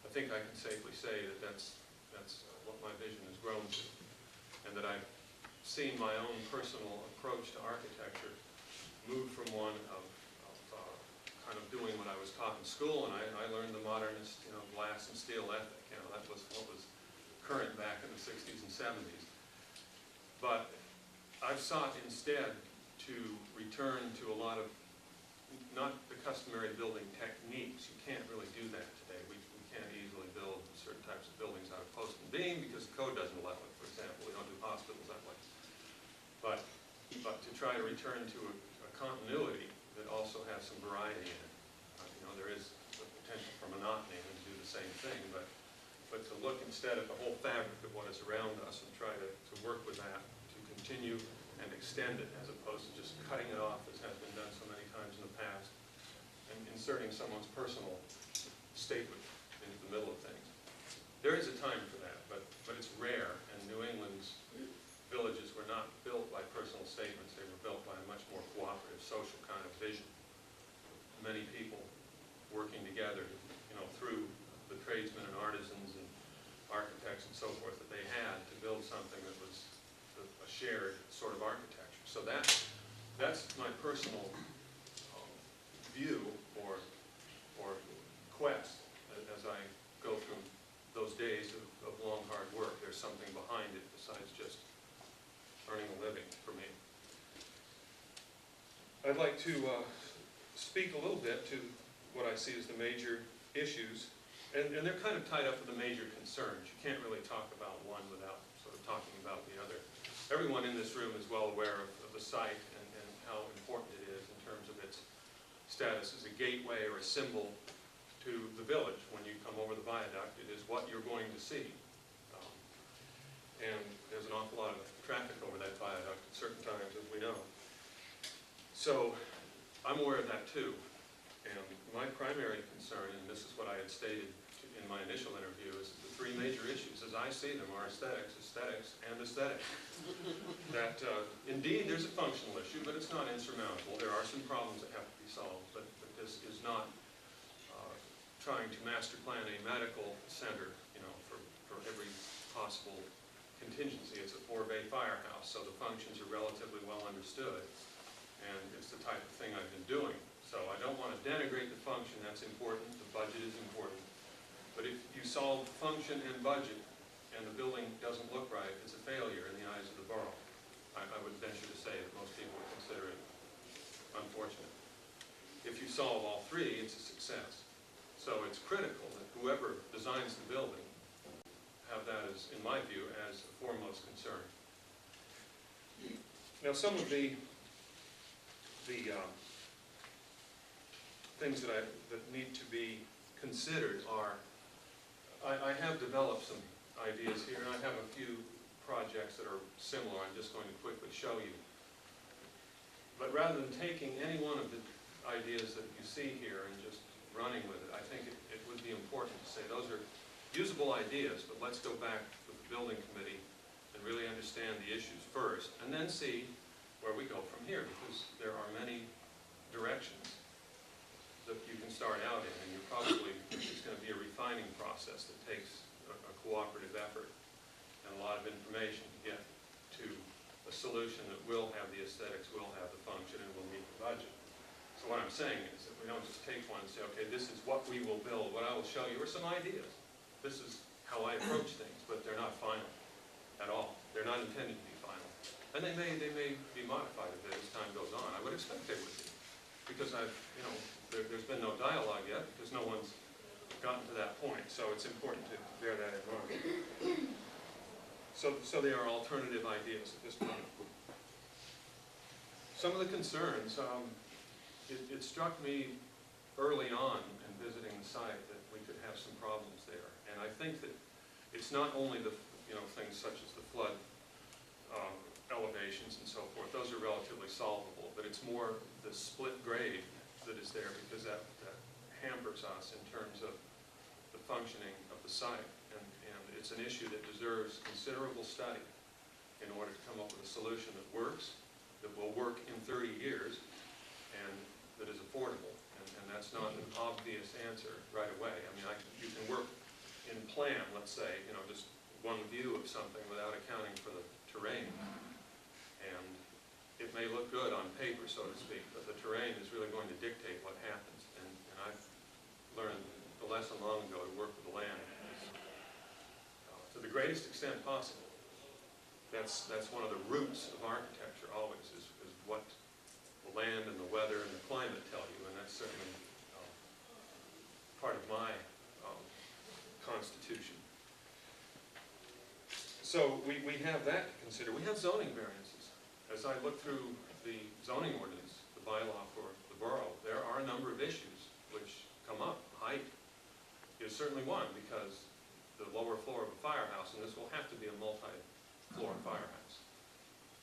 I think I can safely say that that's That's what my vision has grown to. And that I've seen my own personal approach to architecture move from one of kind of doing what I was taught in school, and I learned the modernist, glass and steel ethic. That was what was current back in the 60s and 70s. But I've sought instead to return to a lot of, not the customary building techniques. You can't really do that today. We can't easily build certain types of buildings out of post and beam because the code doesn't allow it, for example. We don't do hospitals that way. But to try to return to a continuity that also has some variety in it. There is the potential for monotony and to do the same thing, but to look instead at the whole fabric of what is around us and try to work with that, to continue and extend it as opposed to just cutting it off as has been done so many times in the past, and inserting someone's personal statement into the middle of things. There is a time for that, but it's rare, and New England's villages were not built by personal statements. They were built by a much more cooperative, social kind of vision. Many people working together, through the tradesmen and artisans and architects and so forth that they had to build something that was a shared sort of architecture. So that's my personal view or quest as I go through those days of long, hard work. There's something behind it besides just earning a living for me. I'd like to speak a little bit to what I see as the major issues, and they're kind of tied up with the major concerns. You can't really talk about one without sort of talking about the other. Everyone in this room is well aware of the site and how important it is in terms of its status as a gateway or a symbol to the village. When you come over the viaduct, it is what you're going to see. And there's an awful lot of traffic over that viaduct at certain times, as we know. So I'm aware of that too. And my primary concern, and this is what I had stated in my initial interview, is the three major issues, as I see them, are aesthetics, aesthetics, and aesthetics. That indeed there's a functional issue, but it's not insurmountable. There are some problems that have to be solved, but this is not trying to master plan a medical center, for every possible contingency. It's a 4-bay firehouse, so the functions are relatively well understood, and it's the type of thing I've been doing. So I don't want to denigrate the function. That's important. The budget is important. But if you solve function and budget and the building doesn't look right, it's a failure in the eyes of the borough. I would venture to say that most people would consider it unfortunate. If you solve all three, it's a success. So it's critical that whoever designs the building have that as, in my view, as a foremost concern. Now, some of the things that need to be considered are, I have developed some ideas here, and I have a few projects that are similar. I'm just going to quickly show you. But rather than taking any one of the ideas that you see here and just running with it, I think it would be important to say those are usable ideas, but let's go back with the building committee and really understand the issues first, and then see where we go from here, because there are many directions that you can start out in, and you're probably, it's going to be a refining process that takes a cooperative effort and a lot of information to get to a solution that will have the aesthetics, will have the function, and will meet the budget. So what I'm saying is that we don't just take one and say, okay, this is what we will build. What I will show you are some ideas. This is how I approach things, but they're not final at all. They're not intended to be final. And they may be modified a bit as time goes on. I would expect they would be, because there's been no dialogue yet, because no one's gotten to that point. So it's important to bear that in mind. So they are alternative ideas at this point. Some of the concerns, it struck me early on in visiting the site that we could have some problems there. And I think that it's not only the things such as the flood elevations and so forth. Those are relatively solvable, but it's more the split grade that is there, because that hampers us in terms of the functioning of the site. And it's an issue that deserves considerable study in order to come up with a solution that works, that will work in 30 years, and that is affordable. And that's not an obvious answer right away. I mean, you can work in plan, let's say, just one view of something without accounting for the terrain. And it may look good on paper, so to speak, but the terrain is really going to dictate what happens. And I've learned the lesson long ago to work with the land to the greatest extent possible. That's one of the roots of architecture always, is what the land and the weather and the climate tell you, and that's certainly part of my constitution. So we have that to consider. We have zoning variances. As I look through the zoning ordinance, the bylaw for the borough, there are a number of issues which come up. Height is certainly one, because the lower floor of a firehouse, and this will have to be a multi-floor firehouse.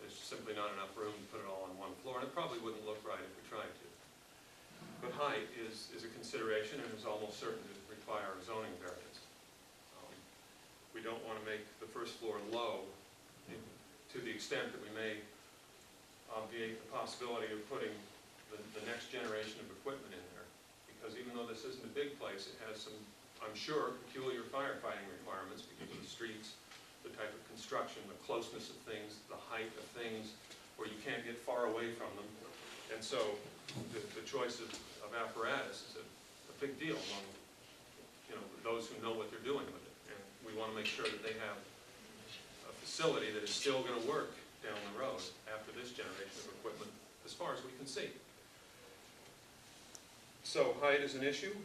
There's simply not enough room to put it all on one floor, and it probably wouldn't look right if we tried to. But height is a consideration, and is almost certain to require a zoning variance. We don't want to make the first floor low to the extent that we may obviate the possibility of putting the next generation of equipment in there. Because even though this isn't a big place, it has some, I'm sure, peculiar firefighting requirements because of the streets, the type of construction, the closeness of things, the height of things, where you can't get far away from them. And so the choice of apparatus is a big deal among those who know what they're doing with it. And we want to make sure that they have a facility that is still going to work down the road after this generation of equipment, as far as we can see. So height is an issue,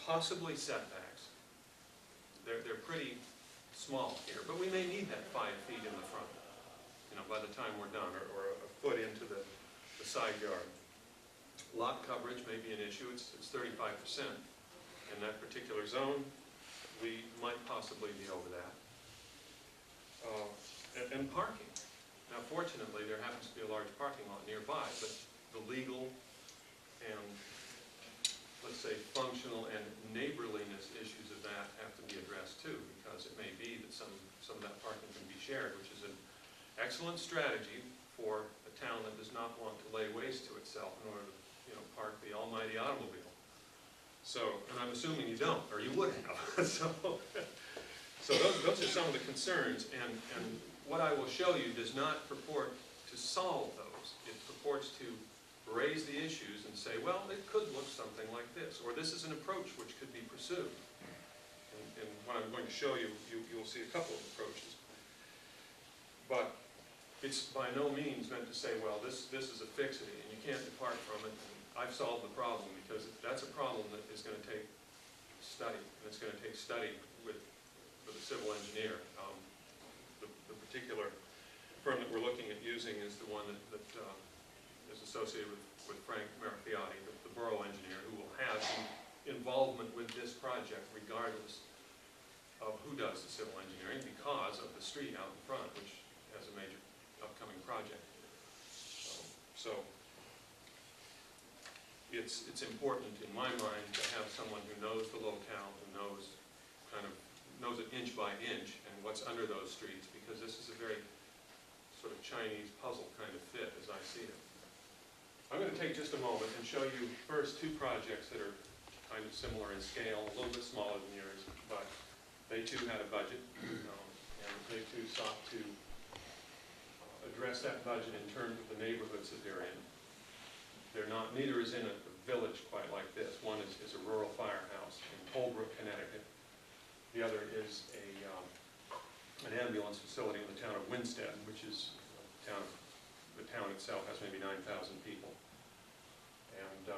possibly setbacks. They're pretty small here, but we may need that 5 feet in the front, by the time we're done, or a foot into the side yard. Lot coverage may be an issue. It's 35% in that particular zone. We might possibly be over that. And parking. Now, fortunately, there happens to be a large parking lot nearby, but the legal and, let's say, functional and neighborliness issues of that have to be addressed too, because it may be that some of that parking can be shared, which is an excellent strategy for a town that does not want to lay waste to itself in order to, park the almighty automobile. So, and I'm assuming you don't, or you would have. So those are some of the concerns, and what I will show you does not purport to solve those. It purports to raise the issues and say, well, it could look something like this, or this is an approach which could be pursued. And what I'm going to show you, you'll see a couple of approaches. But it's by no means meant to say, well, this is a fixity, and you can't depart from it. I've solved the problem, because that's a problem that is going to take study, and it's going to take study with a civil engineer. The particular firm that we're looking at using is the one that is associated with Frank Marafiotti, the borough engineer, who will have some involvement with this project regardless of who does the civil engineering, because of the street out in front, which has a major upcoming project. So it's important in my mind to have someone who knows the locale, who knows it inch by inch and what's under those streets, because this is a very sort of Chinese puzzle kind of fit as I see it. I'm going to take just a moment and show you first 2 projects that are kind of similar in scale, a little bit smaller than yours, but they too had a budget, and they too sought to address that budget in terms of the neighborhoods that they're in. Neither is in a village quite like this. One is a rural firehouse in Borough, Connecticut. The other is an ambulance facility in the town of Winstead, which is the town itself has maybe 9,000 people. And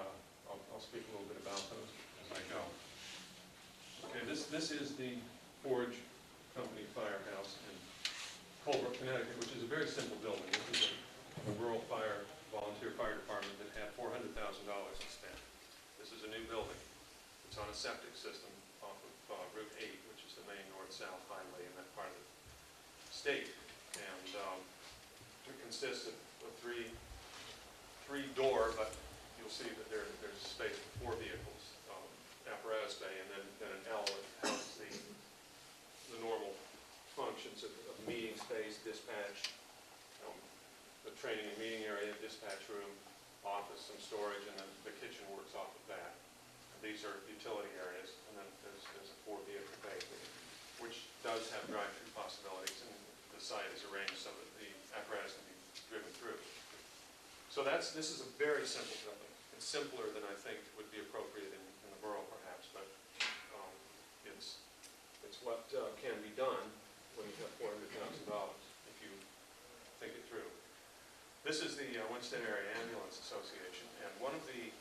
I'll speak a little bit about those as I go. Okay, this is the Forge Company Firehouse in Borough, Connecticut, which is a very simple building. This is a rural volunteer fire department that had $400,000 to spend. This is a new building. It's on a septic system off of Route 8, which is the main north-south highway in that part of the state. And it consists of a three-door, but you'll see that there's space for 4 vehicles, apparatus bay, and then an L that houses the normal functions of meeting space, dispatch, the training and meeting area, dispatch room, office, some storage, and then the kitchen works off of that. And these are utility areas, and then there's a 4-vehicle bay, which does have drive-through possibilities. So this is a very simple building. It's simpler than I think would be appropriate in the borough perhaps, but it's what can be done when you have $400,000 if you think it through. This is the Winston Area Ambulance Association, and one of the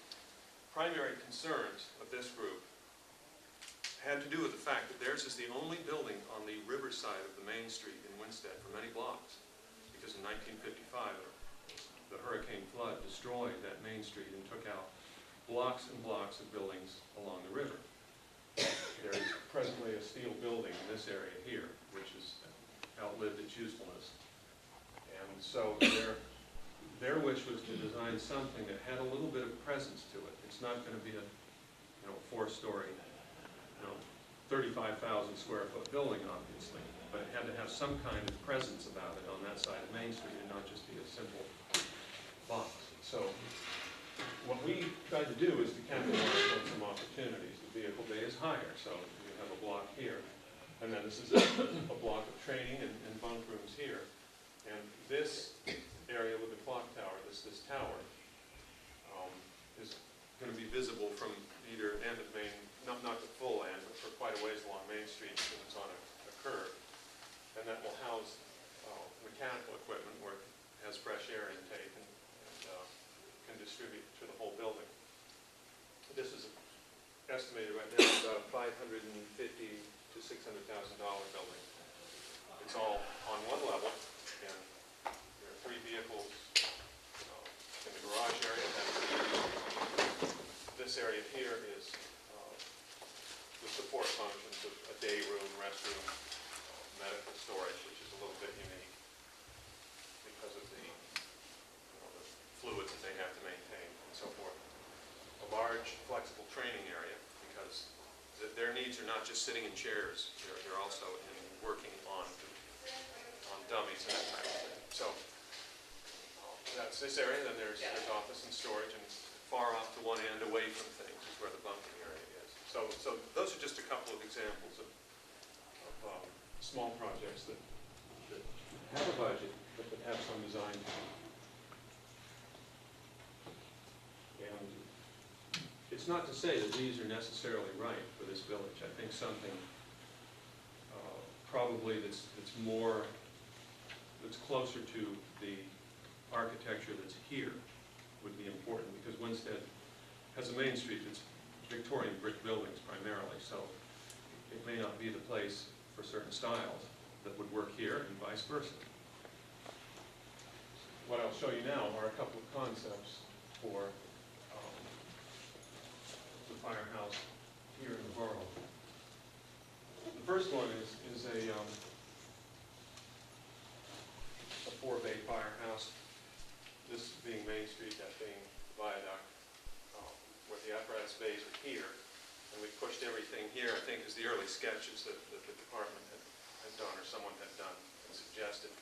primary concerns of this group had to do with the fact that theirs is the only building on the riverside of the main street in Winsted for many blocks, because in 1955 the hurricane flood destroyed that main street and took out blocks and blocks of buildings along the river. There is presently a steel building in this area here, which has outlived its usefulness. And so their wish was to design something that had a little bit of presence to it. It's not going to be a 4-story, 35,000 square foot building, obviously, but it had to have some kind of presence about it on that side of Main Street and not just be a simple box. So what we tried to do is to capitalize on some opportunities. The vehicle bay is higher, so you have a block here, and then this is a block of training and bunk rooms here. And this area with the clock tower, this tower, is going to be visible from either end of Main, not the full end, but for quite a ways along Main Street because it's on a curve. And that will house mechanical equipment where it has fresh air intake and can distribute to the whole building. This is estimated right now about a $550,000 to $600,000 building. It's all on one level, and there are 3 vehicles in the garage area. This area here is the support functions of a day room, restroom, medical storage, which is a little bit unique because of the fluids that they have to maintain and so forth. A large flexible training area because their needs are not just sitting in chairs, they're also in working on dummies and that type of thing. So that's this area, then there's office and storage, and far off to one end away from things is where the bunking area is. So those are just a couple of examples of small projects that have a budget but that have some design to them. And it's not to say that these are necessarily right for this village. I think something probably that's closer to the architecture that's here would be important, because Winsted has a main street that's Victorian brick buildings primarily, so it may not be the place for certain styles that would work here and vice versa. What I'll show you now are a couple of concepts for the firehouse here in the borough. The first one is a 4-bay firehouse, this being Main Street, that being Viaduct, where the apparatus bays are here, and we pushed everything here, I think, is the early sketches that the department had done, or someone had done and suggested,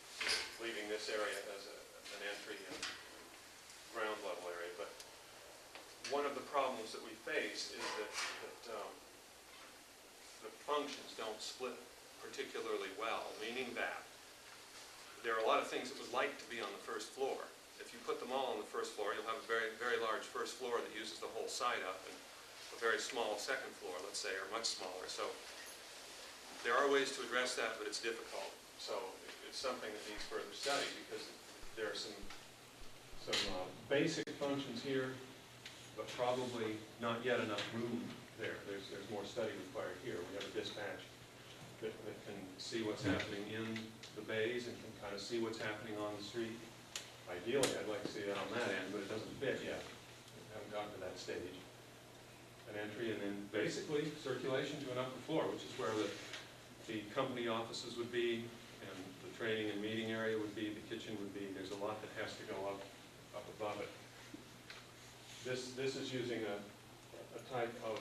leaving this area as an entry and ground level area. But one of the problems that we face is that the functions don't split particularly well, meaning that there are a lot of things that would like to be on the first floor. If you put them all on the first floor, you'll have a very, very large first floor that uses the whole site up, and a very small second floor, let's say, or much smaller. So there are ways to address that, but it's difficult. So it's something that needs further study, because there are some basic functions here, but probably not yet enough room there. There's more study required here. We have a dispatch that can see what's happening in the bays and can kind of see what's happening on the street. Ideally, I'd like to see it on that end, but it doesn't fit yet. We haven't gotten to that stage. An entry, and then basically circulation to an upper floor, which is where the company offices would be, and the training and meeting area would be, the kitchen would be. There's a lot that has to go up above it. This is using a type of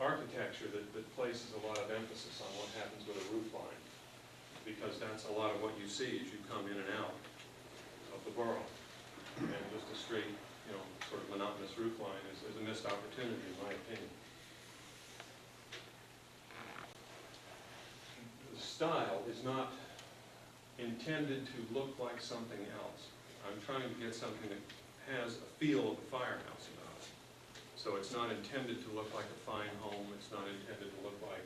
architecture that places a lot of emphasis on what happens with a roof line, because that's a lot of what you see as you come in and out of the borough. And just a straight, sort of monotonous roof line is a missed opportunity, in my opinion. The style is not intended to look like something else. I'm trying to get something that has a feel of a firehouse about it. So it's not intended to look like a fine home, it's not intended to look like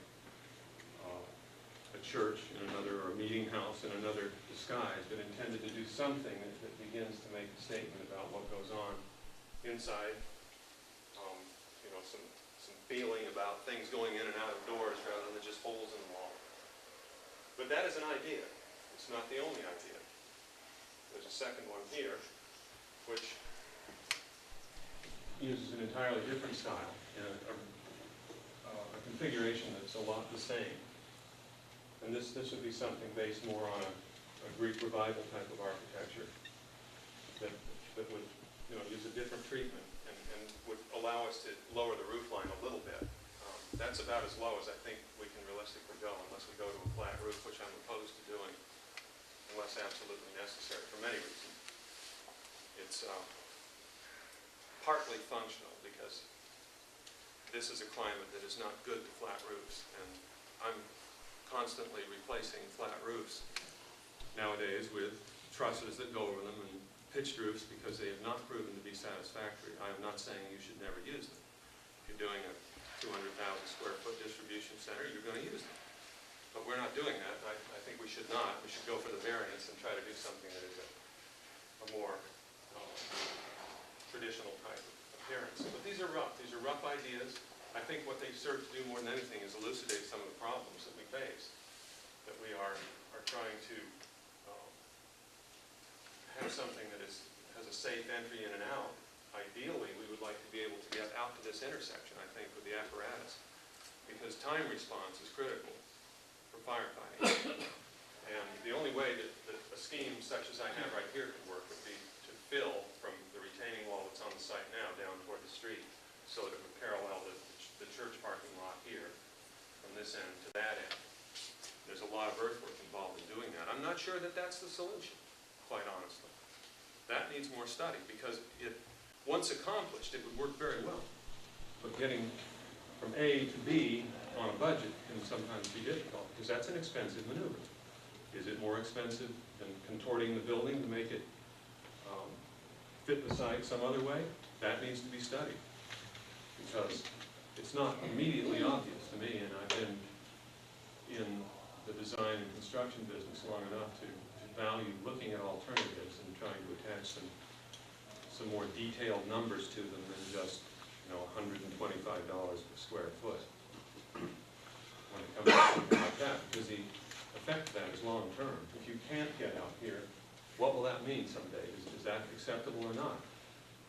a church in another, or a meeting house in another disguise, but intended to do something that begins to make a statement about what goes on inside. You know, some feeling about things going in and out of doors rather than just holes in the wall. But that is an idea. It's not the only idea. There's a second one here, which uses an entirely different style and a configuration that's a lot the same. And this would be something based more on a Greek revival type of architecture that would, you know, use a different treatment and would allow us to lower the roof line a little bit. That's about as low as I think we can realistically go, unless we go to a flat roof, which I'm opposed to doing, unless absolutely necessary for many reasons. It's partly functional because this is a climate that is not good to flat roofs, and I'm constantly replacing flat roofs nowadays with trusses that go over them and pitched roofs because they have not proven to be satisfactory. I am not saying you should never use them. If you're doing a 200,000 square foot distribution center, you're going to use them. But we're not doing that. I think we should not. We should go for the variance and try to do something that is a more traditional type of appearance. But these are rough. These are rough ideas. I think what they serve to do more than anything is elucidate some of the problems that we face, that we are trying to have something that has a safe entry in and out. Ideally, we would like to be able to get out to this intersection, I think, with the apparatus, because time response is critical for firefighting. And the only way that a scheme such as I have right here could work would be to fill from the retaining wall that's on the site now down toward the street, so that it would parallel the church parking lot here, from this end to that end. There's a lot of earthwork involved in doing that. I'm not sure that that's the solution, quite honestly. That needs more study, because once accomplished, it would work very well. But getting from A to B on a budget can sometimes be difficult, because that's an expensive maneuver. Is it more expensive than contorting the building to make it fit the site some other way? That needs to be studied, because it's not immediately obvious to me, and I've been in the design and construction business long enough to value looking at alternatives and trying to attach some more detailed numbers to them than just, you know, $125 per square foot when it comes to something like that, because the effect of that is long term. If you can't get out here, what will that mean someday? Is that acceptable or not?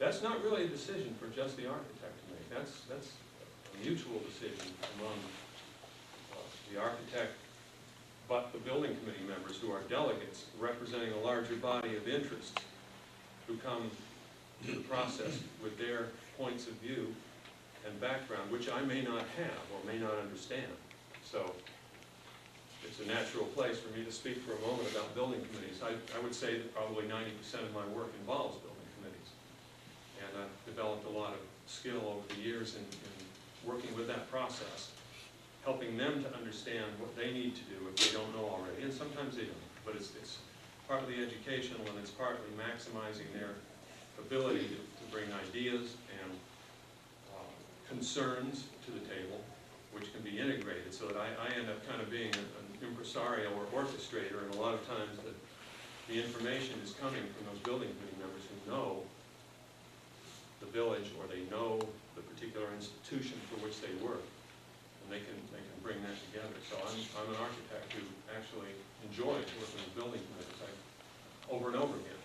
That's not really a decision for just the architect to make. That's a mutual decision among the architect, but the building committee members, who are delegates representing a larger body of interests, who come to the process with their points of view and background, which I may not have or may not understand. So it's a natural place for me to speak for a moment about building committees. I would say that probably 90% of my work involves building committees. And I've developed a lot of skill over the years in working with that process, helping them to understand what they need to do if they don't know already. And sometimes they don't. But it's partly educational, and it's partly maximizing their ability to bring ideas and concerns to the table, which can be integrated, so that I end up kind of being an impresario or orchestrator, and a lot of times the information is coming from those building committee members who know the village, or they know the particular institution for which they work, and they can bring that together. So I'm an architect who actually enjoys working with building committees over and over again,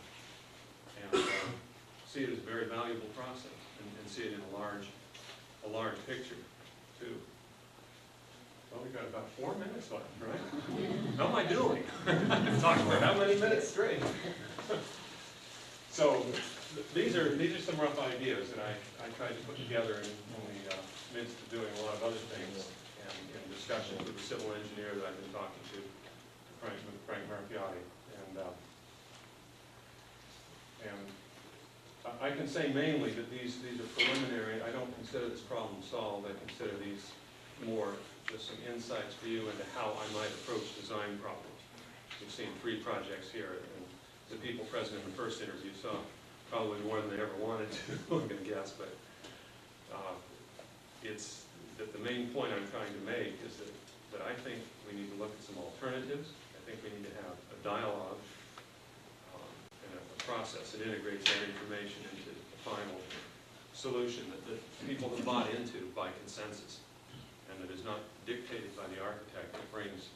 and see it as a very valuable process, and see it in a large picture too. Well, we've got about 4 minutes left, right? How am I doing? I've talked for how many minutes straight? So these are some rough ideas that I tried to put together in the midst of doing a lot of other things, and in discussions with the civil engineer that I've been talking to, Frank Marchiotti. And I can say mainly that these are preliminary. I don't consider this problem solved. I consider these more just some insights for you into how I might approach design problems. You've seen 3 projects here, and the people present in the first interview saw probably more than they ever wanted to, I'm going to guess, but it's that the main point I'm trying to make is that I think we need to look at some alternatives. I think we need to have a dialogue and a process that integrates that information into the final solution that people have bought into by consensus, and that is not dictated by the architect, that brings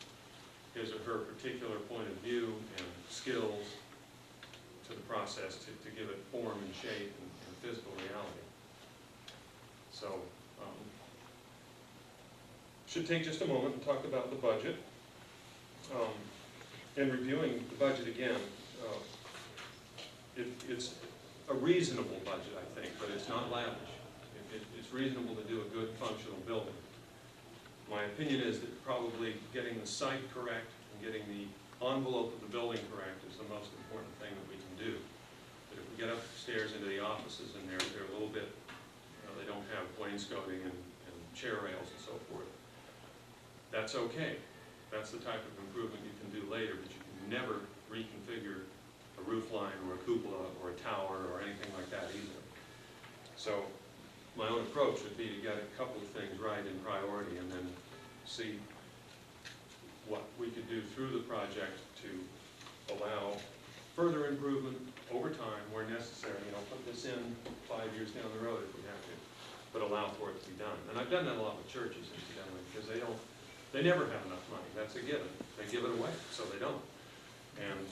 his or her particular point of view and skills to the process to give it form and shape and physical reality. So, should take just a moment and talk about the budget. And reviewing the budget again, it's a reasonable budget, I think, but it's not lavish. It's reasonable to do a good functional building. My opinion is that probably getting the site correct and getting the envelope of the building correct is the most important thing that we can do. But if we get upstairs into the offices and they're a little bit, they don't have wainscoting and chair rails and so forth, that's okay. That's the type of improvement you can do later, but you can never reconfigure a roof line or a cupola or a tower or anything like that easily. So my own approach would be to get a couple of things right in priority and then see what we could do through the project to allow further improvement over time where necessary. You know, put this in 5 years down the road if we have to, but allow for it to be done. And I've done that a lot with churches, incidentally, because they never have enough money. That's a given. They give it away, so they don't. And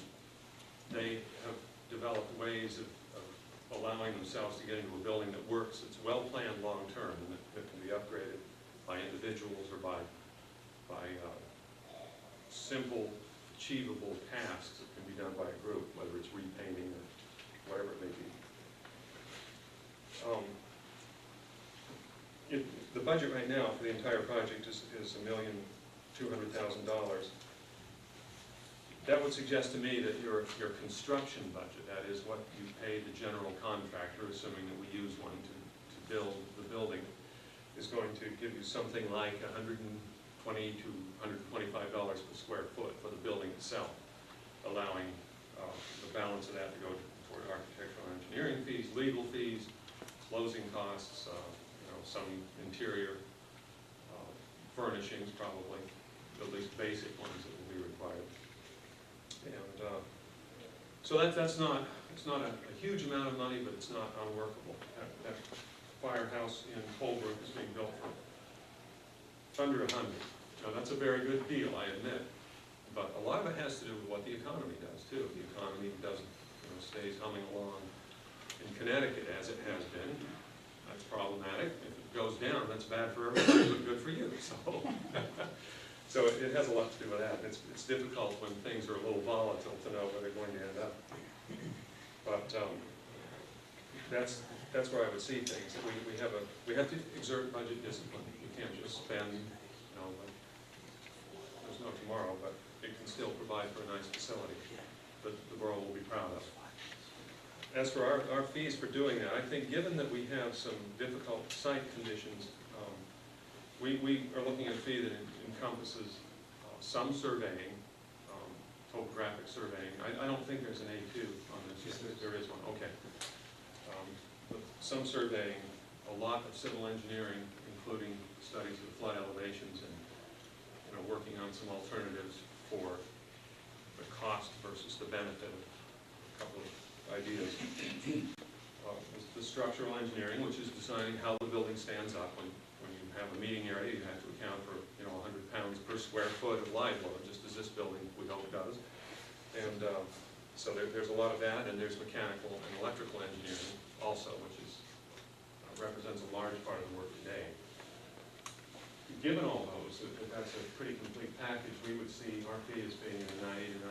they have developed ways of allowing themselves to get into a building that works, that's well-planned long-term, and that can be upgraded by individuals or by simple, achievable tasks that can be done by a group, whether it's repainting or whatever it may be. The budget right now for the entire project is $1,200,000. That would suggest to me that your construction budget, that is what you pay the general contractor, assuming that we use one to build the building, is going to give you something like $120 to $125 per square foot for the building itself, allowing the balance of that to go toward architectural and engineering fees, legal fees, closing costs, some interior furnishings, probably, at least basic ones that will be required. And so it's not a huge amount of money, but it's not unworkable. That firehouse in Colebrook is being built for under $100. Now that's a very good deal, I admit, but a lot of it has to do with what the economy does too. If the economy doesn't, stays humming along in Connecticut as it has been, that's problematic. If it goes down, that's bad for everybody, but good for you. So it has a lot to do with that. It's difficult when things are a little volatile to know where they're going to end up. But that's where I would see things. We have to exert budget discipline. We can't just spend, there's no tomorrow, but it can still provide for a nice facility that the borough will be proud of. As for our fees for doing that, I think given that we have some difficult site conditions, we are looking at a fee that encompasses some surveying, topographic surveying. I don't think there's an A2 on this. Yes, there is one. Okay. But some surveying, a lot of civil engineering, including studies of flood elevations and working on some alternatives for the cost versus the benefit of a couple of ideas. The structural engineering, which is deciding how the building stands up. When you have a meeting area, you have to account for 100 pounds per square foot of live load, just as this building we hope does. And so there's a lot of that, and there's mechanical and electrical engineering also, which represents a large part of the work today. Given all those, if that's a pretty complete package, we would see our fee as being in the $90,000 to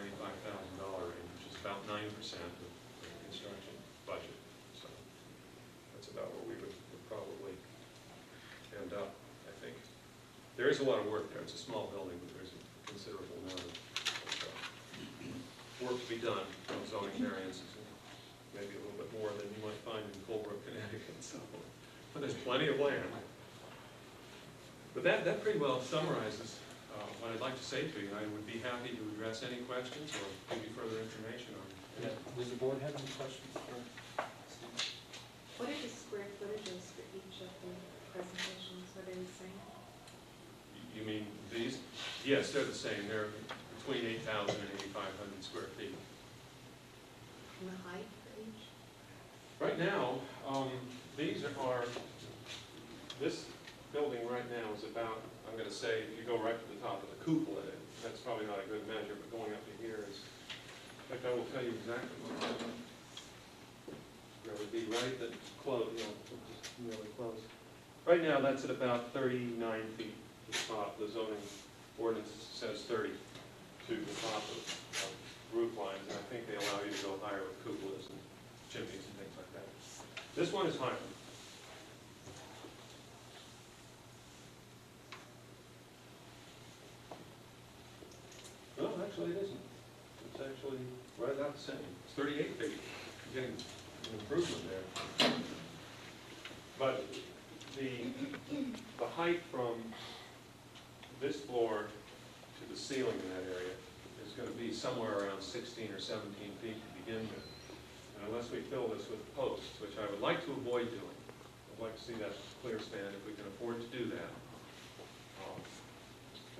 $95,000 range, which is about 9% of the construction budget. So that's about where we would probably end up, I think. There is a lot of work there. It's a small building, but there's a considerable amount of work to be done on zoning variances, and maybe a little bit more than you might find in Colebrook, Connecticut. So, but there's plenty of land. But that pretty well summarizes what I'd like to say to you. I would be happy to address any questions or give you further information on Does the board have any questions for Steve? What are the square footages for each of the presentations? What are they saying? You mean these? Yes, they're the same. They're between 8,000 and 8,500 square feet. And the height for each? Right now, these are, this building right now is about, I'm going to say, if you go right to the top of the cupola, that's probably not a good measure, but going up to here is, in fact, I will tell you exactly what it's about. That would be right at close, just really close. Right now, that's at about 39 feet to the top. The zoning ordinance says 30 to the top of roof lines, and I think they allow you to go higher with cupolas and chimneys and things like that. This one is higher. No, actually it isn't. It's actually right about the same. It's 38 feet. You're getting an improvement there. But the height from this floor to the ceiling in that area is going to be somewhere around 16 or 17 feet to begin with. And unless we fill this with posts, which I would like to avoid doing, I'd like to see that clear span if we can afford to do that.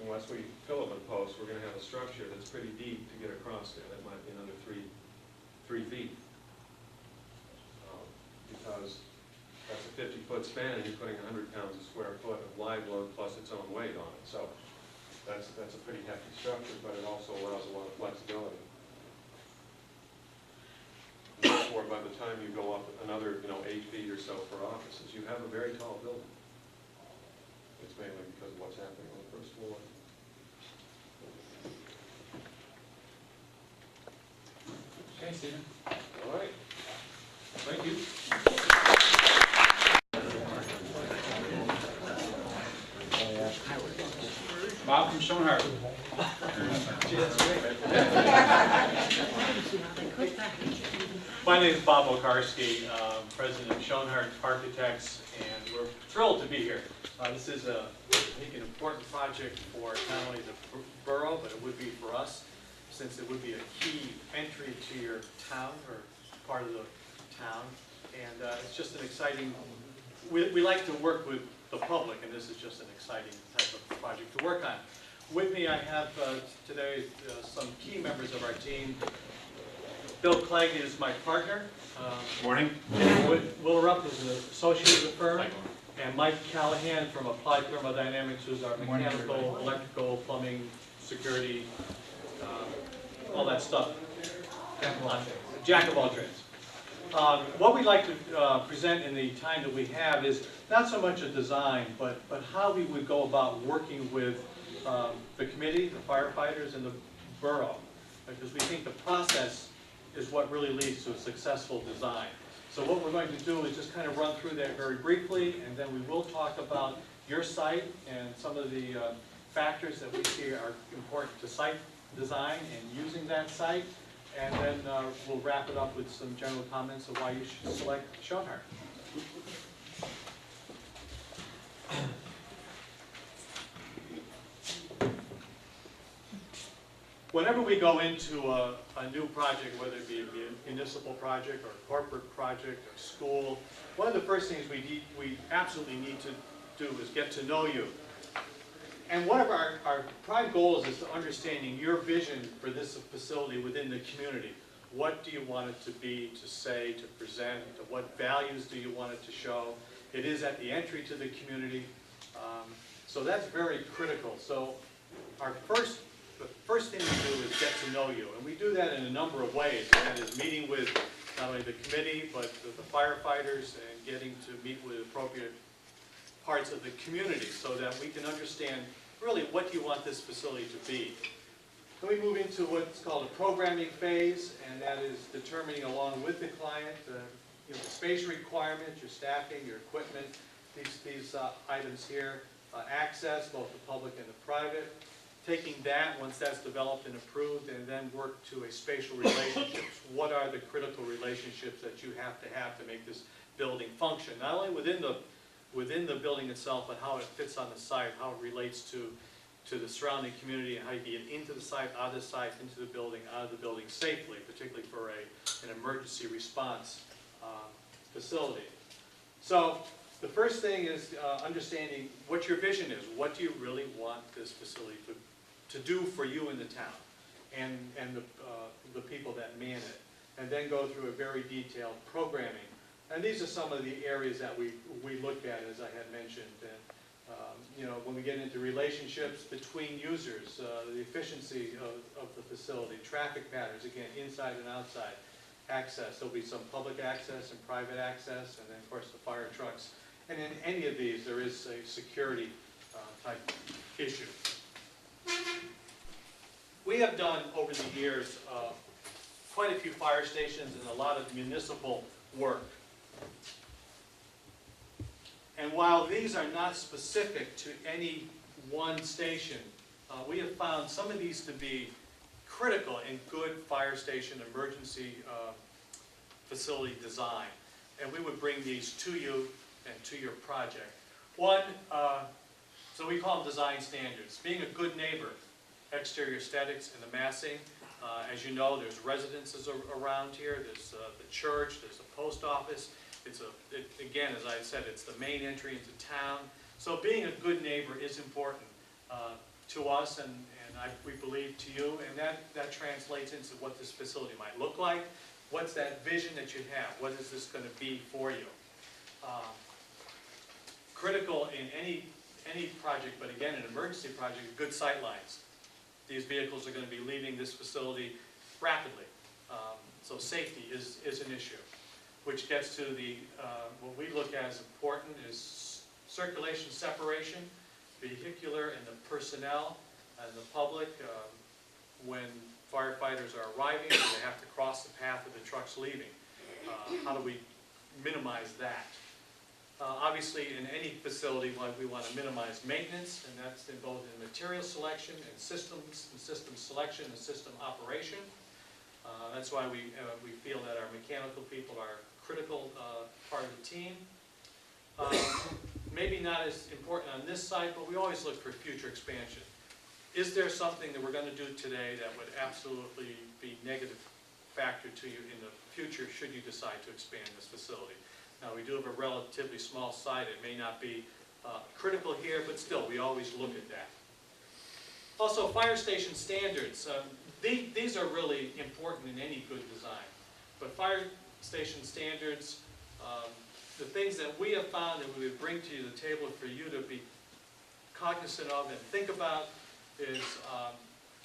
Unless we fill it with posts, we're going to have a structure that's pretty deep to get across there. That might be another three feet. Because that's a 50-foot span, and you're putting 100 pounds a square foot of live load plus its own weight on it. So that's a pretty hefty structure, but it also allows a lot of flexibility. Therefore, by the time you go up another 8 feet or so for offices, you have a very tall building. It's mainly because of what's happening on the first floor. Okay, Stephen. All right. Thank you. Bob from Schoenhardt. My name is Bob Okarski, president of Schoenhardt Architects, and we're thrilled to be here. This is, I think, an important project for not only the borough, but it would be for us, since it would be a key entry to your town, or part of the town. And it's just an exciting, we like to work with the public, and this is just an exciting type of project to work on. With me, I have today some key members of our team. Bill Clegg is my partner. Morning. Will Rupp is an associate of the firm. And Mike Callahan from Applied Thermodynamics, who's our mechanical, electrical, plumbing, security, all that stuff. Jack of all trades. What we'd like to present in the time that we have is not so much a design, but how we would go about working with the committee, the firefighters, and the borough. Because we think the process is what really leads to a successful design. So what we're going to do is just kind of run through that very briefly, and then we will talk about your site and some of the factors that we see are important to site design and using that site. And then we'll wrap it up with some general comments of why you should select Schoenhardt. Whenever we go into a new project, whether it be a municipal project or a corporate project or school, one of the first things we absolutely need to do is get to know you. And one of our prime goals is to understanding your vision for this facility within the community. What do you want it to be, to say, to present? What values do you want it to show? It is at the entry to the community. So that's very critical. So the first thing we do is get to know you. And we do that in a number of ways. That is meeting with not only the committee, but the firefighters, and getting to meet with appropriate parts of the community so that we can understand really what you want this facility to be. Then we move into what's called a programming phase, and that is determining along with the client the space requirements, your staffing, your equipment, these items here, access, both the public and the private. Taking that, once that's developed and approved, and then work to a spatial relationships. What are the critical relationships that you have to make this building function? Not only within the building itself, but how it fits on the site, how it relates to to the surrounding community, and how you get into the site, out of the site, into the building, out of the building safely, particularly for an emergency response facility. So the first thing is understanding what your vision is. What do you really want this facility to do for you in the town and the people that man it? And then go through a very detailed programming. And these are some of the areas that we look at, as I had mentioned. And, you know, when we get into relationships between users, the efficiency of the facility, traffic patterns, again, inside and outside, access. There'll be some public access and private access, and then, of course, the fire trucks. And in any of these, there is a security type issue. We have done, over the years, quite a few fire stations and a lot of municipal work. And while these are not specific to any one station, we have found some of these to be critical in good fire station emergency facility design. And we would bring these to you and to your project. One, so we call them design standards. Being a good neighbor, exterior aesthetics and the massing. As you know, there's residences around here. There's the church, there's the post office. Again, as I said, it's the main entry into town. So being a good neighbor is important to us, and we believe to you, and that translates into what this facility might look like. What's that vision that you have? What is this going to be for you? Critical in any project, but again, an emergency project, good sight lines. These vehicles are going to be leaving this facility rapidly. So safety is an issue, which gets to what we look at as important is circulation separation, vehicular and the personnel and the public. When firefighters are arriving, they have to cross the path of the trucks leaving. How do we minimize that? Obviously, in any facility, we want to minimize maintenance, and that's in both in material selection and system selection and system operation. That's why we feel that our mechanical people are a critical part of the team. Maybe not as important on this side, but we always look for future expansion. Is there something that we're going to do today that would absolutely be negative factor to you in the future should you decide to expand this facility? Now, we do have a relatively small site. It may not be critical here, but still, we always look at that. Also, fire station standards. These are really important in any good design. But fire station standards, the things that we have found that we would bring to you the table for you to be cognizant of and think about is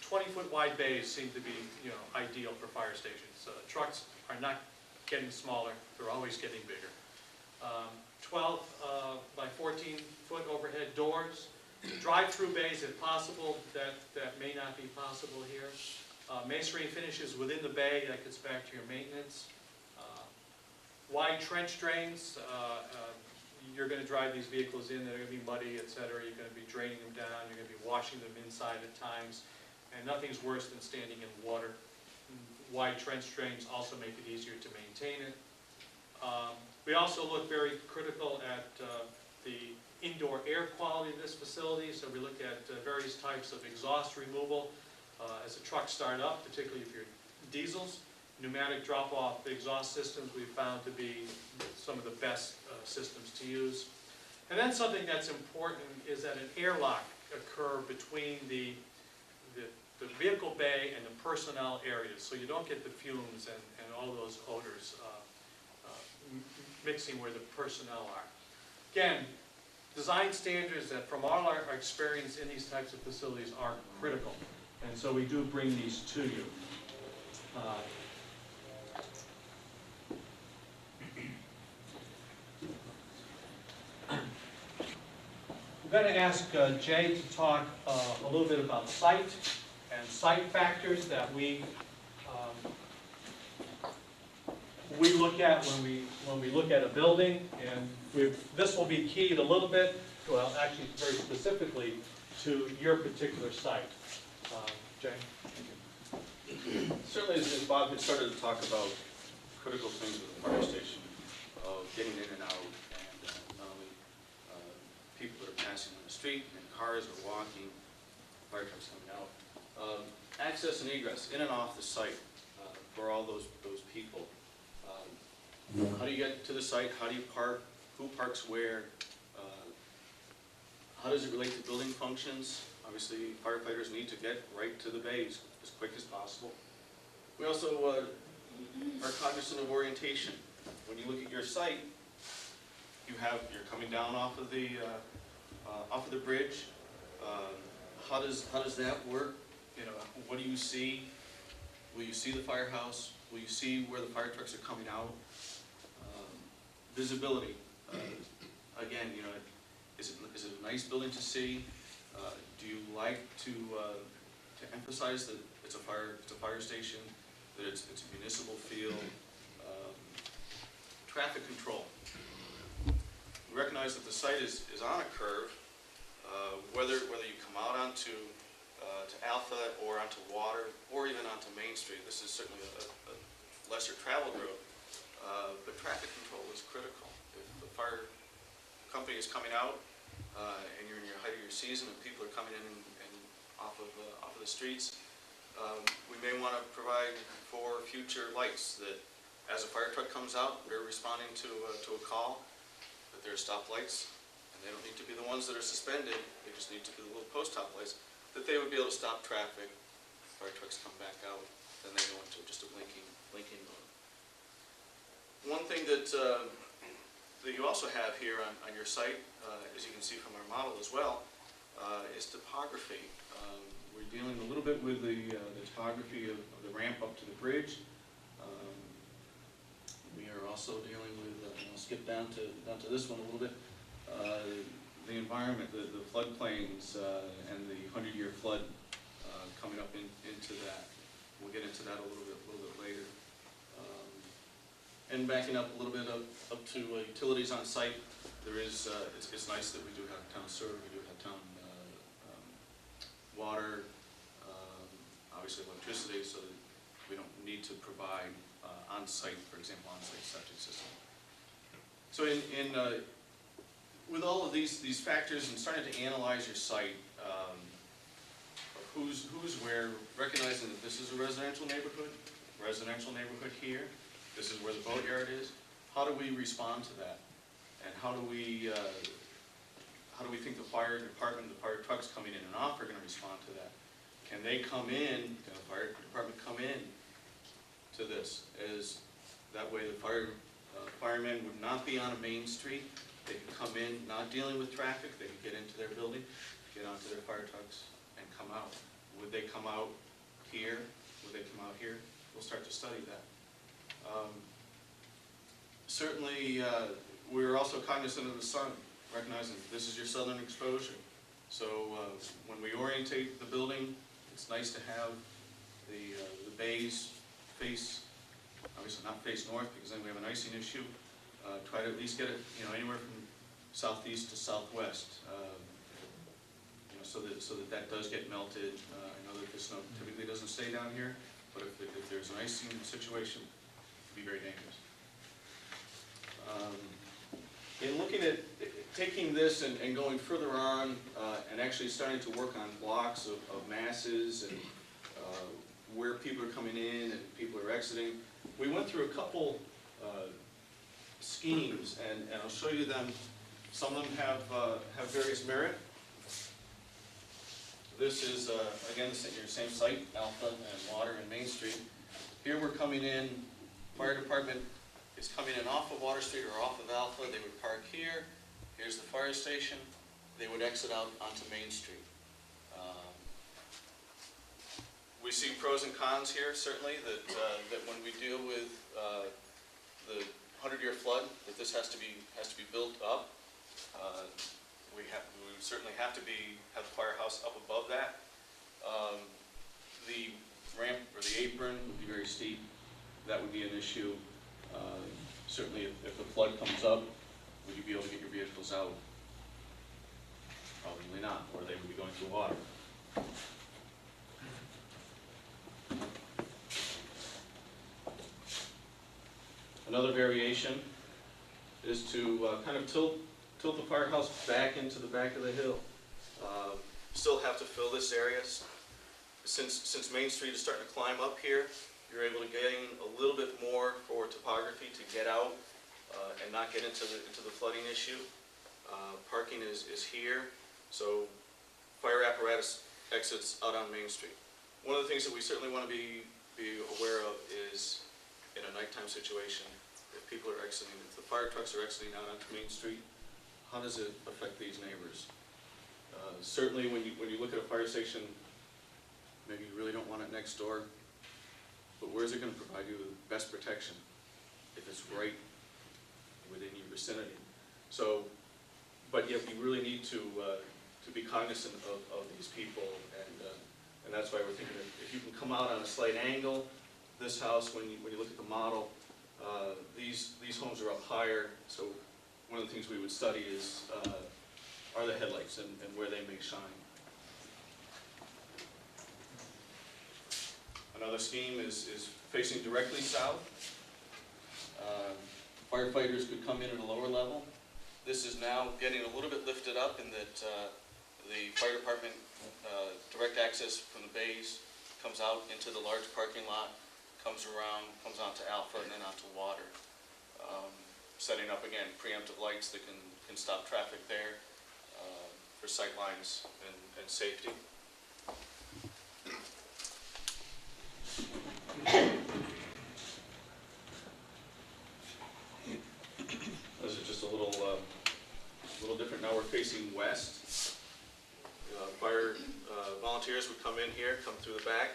20-foot wide bays seem to be, ideal for fire stations. Trucks are not getting smaller; they're always getting bigger. 12 by 14-foot overhead doors. Drive-through bays, if possible. That may not be possible here. Masonry finishes within the bay. That gets back to your maintenance. Wide trench drains. You're going to drive these vehicles in. They're going to be muddy, etc. You're going to be draining them down. You're going to be washing them inside at times. And nothing's worse than standing in water. Wide trench drains also make it easier to maintain it. We also look very critical at the indoor air quality of this facility. So we look at various types of exhaust removal as the trucks start up, particularly if you're diesels. Pneumatic drop-off exhaust systems we've found to be some of the best systems to use. And then something that's important is that an airlock occur between the vehicle bay and the personnel areas, so you don't get the fumes and all those odors mixing where the personnel are. Again, design standards that from all our experience in these types of facilities are critical, and so we do bring these to you. I'm going to ask Jay to talk a little bit about site and site factors that we look at when we look at a building, and this will be keyed a little bit, well, actually very specifically to your particular site. Jay? Certainly, as Bob had started to talk about critical things with the fire station, of getting in and out, and not only people that are passing on the street, and cars or walking, fire trucks coming out. Access and egress, in and off the site, for all those people. How do you get to the site? How do you park? Who parks where? How does it relate to building functions? Obviously, firefighters need to get right to the bays as quick as possible. We also are cognizant of orientation. When you look at your site, you're coming down off of the bridge. How does that work? You know, what do you see? Will you see the firehouse? Will you see where the fire trucks are coming out? Visibility. Again, you know, is it a nice building to see? Do you like to emphasize that it's a fire station, that it's a municipal feel? Traffic control. We recognize that the site is on a curve. Whether you come out onto to Alpha or onto Water or even onto Main Street, this is certainly a lesser traveled road. But traffic control is critical. If the fire company is coming out and you're in your height of your season and people are coming in and off of the streets, we may want to provide for future lights that as a fire truck comes out, they're responding to a call, that there are stop lights, and they don't need to be the ones that are suspended, they just need to be the little post stop lights, that they would be able to stop traffic. Fire trucks come back out, then they go into just a blinking mode. One thing that you also have here on your site, as you can see from our model as well, is topography. We're dealing a little bit with the topography of the ramp up to the bridge. We are also dealing with, I'll skip down to this one a little bit, the environment, the floodplains and the 100-year flood coming up into that. We'll get into that a little bit later. And backing up a little bit up to utilities on site, there is, it's nice that we do have town sewer, we do have town water, obviously electricity, so that we don't need to provide on-site, for example, on-site septic system. So with all of these factors and starting to analyze your site, of who's where, recognizing that this is a residential neighborhood here, this is where the boatyard is, how do we respond to that? And how do we think the fire department, the fire trucks coming in and off are going to respond to that? Can they come in, can the fire department come in to this? As that way the firemen would not be on a main street, they could come in not dealing with traffic, they could get into their building, get onto their fire trucks and come out. Would they come out here? Would they come out here? We'll start to study that. Certainly, we're also cognizant of the sun, recognizing this is your southern exposure. So when we orientate the building, it's nice to have the bays face, obviously not face north because then we have an icing issue. Try to at least get it, anywhere from southeast to southwest, so that does get melted. I know that the snow typically doesn't stay down here, but if there's an icing situation, it can be very dangerous. In looking at taking this and going further on and actually starting to work on blocks of masses and where people are coming in and people are exiting, we went through a couple schemes, and I'll show you them. Some of them have various merit. This is, again, your same site, Alpha and Water and Main Street. Here we're coming in, fire department is coming in off of Water Street or off of Alpha. They would park here. Here's the fire station. They would exit out onto Main Street. We see pros and cons here, certainly, that when we deal with the 100-year flood, that this has to be built up. We would certainly have to have the firehouse up above that. The ramp or the apron would be very steep. That would be an issue. Certainly, if the flood comes up, would you be able to get your vehicles out? Probably not, or they would be going through water. Another variation is to kind of tilt the firehouse back into the back of the hill. still have to fill this area. Since Main Street is starting to climb up here, you're able to gain a little bit more for topography to get out and not get into the flooding issue. Parking is here, so fire apparatus exits out on Main Street. One of the things that we certainly want to be aware of is in a nighttime situation, if people are exiting, if the fire trucks are exiting out onto Main Street, how does it affect these neighbors? Certainly when you look at a fire station, maybe you really don't want it next door, but where is it going to provide you the best protection if it's right within your vicinity? So, but yet we really need to be cognizant of these people, and that's why we're thinking if you can come out on a slight angle, this house, when you look at the model, these homes are up higher, so one of the things we would study is are the headlights and where they may shine. Another scheme is facing directly south. Firefighters could come in at a lower level. This is now getting a little bit lifted up in that the fire department direct access from the bays comes out into the large parking lot, comes around, comes onto Alpha, and then onto Water. Setting up, again, preemptive lights that can stop traffic there for sight lines and safety. This is just a little different. Now we're facing west. Fire volunteers would come in here, come through the back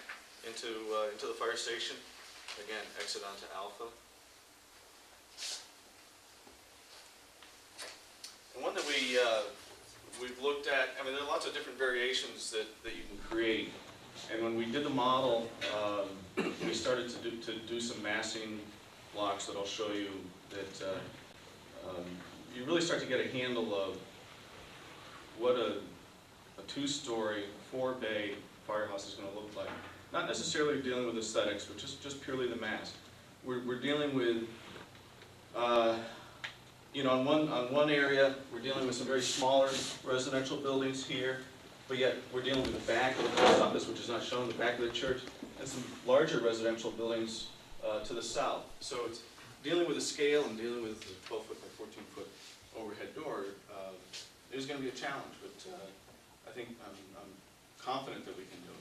into the fire station. Again, exit onto Alpha. And one that we've looked at. I mean, there are lots of different variations that you can create. And when we did the model, we started to do some massing blocks that I'll show you that you really start to get a handle of what a two-story, four-bay firehouse is going to look like. Not necessarily dealing with aesthetics, but just purely the mass. We're dealing with, you know, on one area, we're dealing with some very smaller residential buildings here, but yet we're dealing with the back of the post office, which is not shown, the back of the church, and some larger residential buildings to the south. So it's dealing with the scale and dealing with the 12-foot by 14-foot overhead door. It is going to be a challenge, but I think I'm confident that we can do it.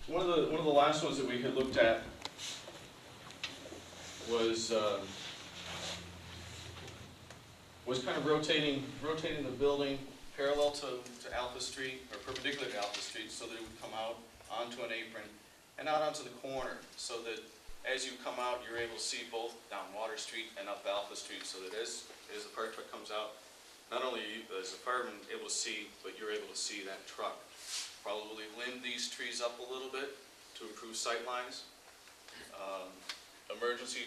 One of the last ones that we had looked at was kind of rotating the building parallel to Alpha Street, or perpendicular to Alpha Street, so that it would come out onto an apron and out onto the corner, so that as you come out, you're able to see both down Water Street and up Alpha Street, so that as the fire truck comes out, not only is the fireman able to see, but you're able to see that truck. Probably limb these trees up a little bit to improve sight lines. Emergency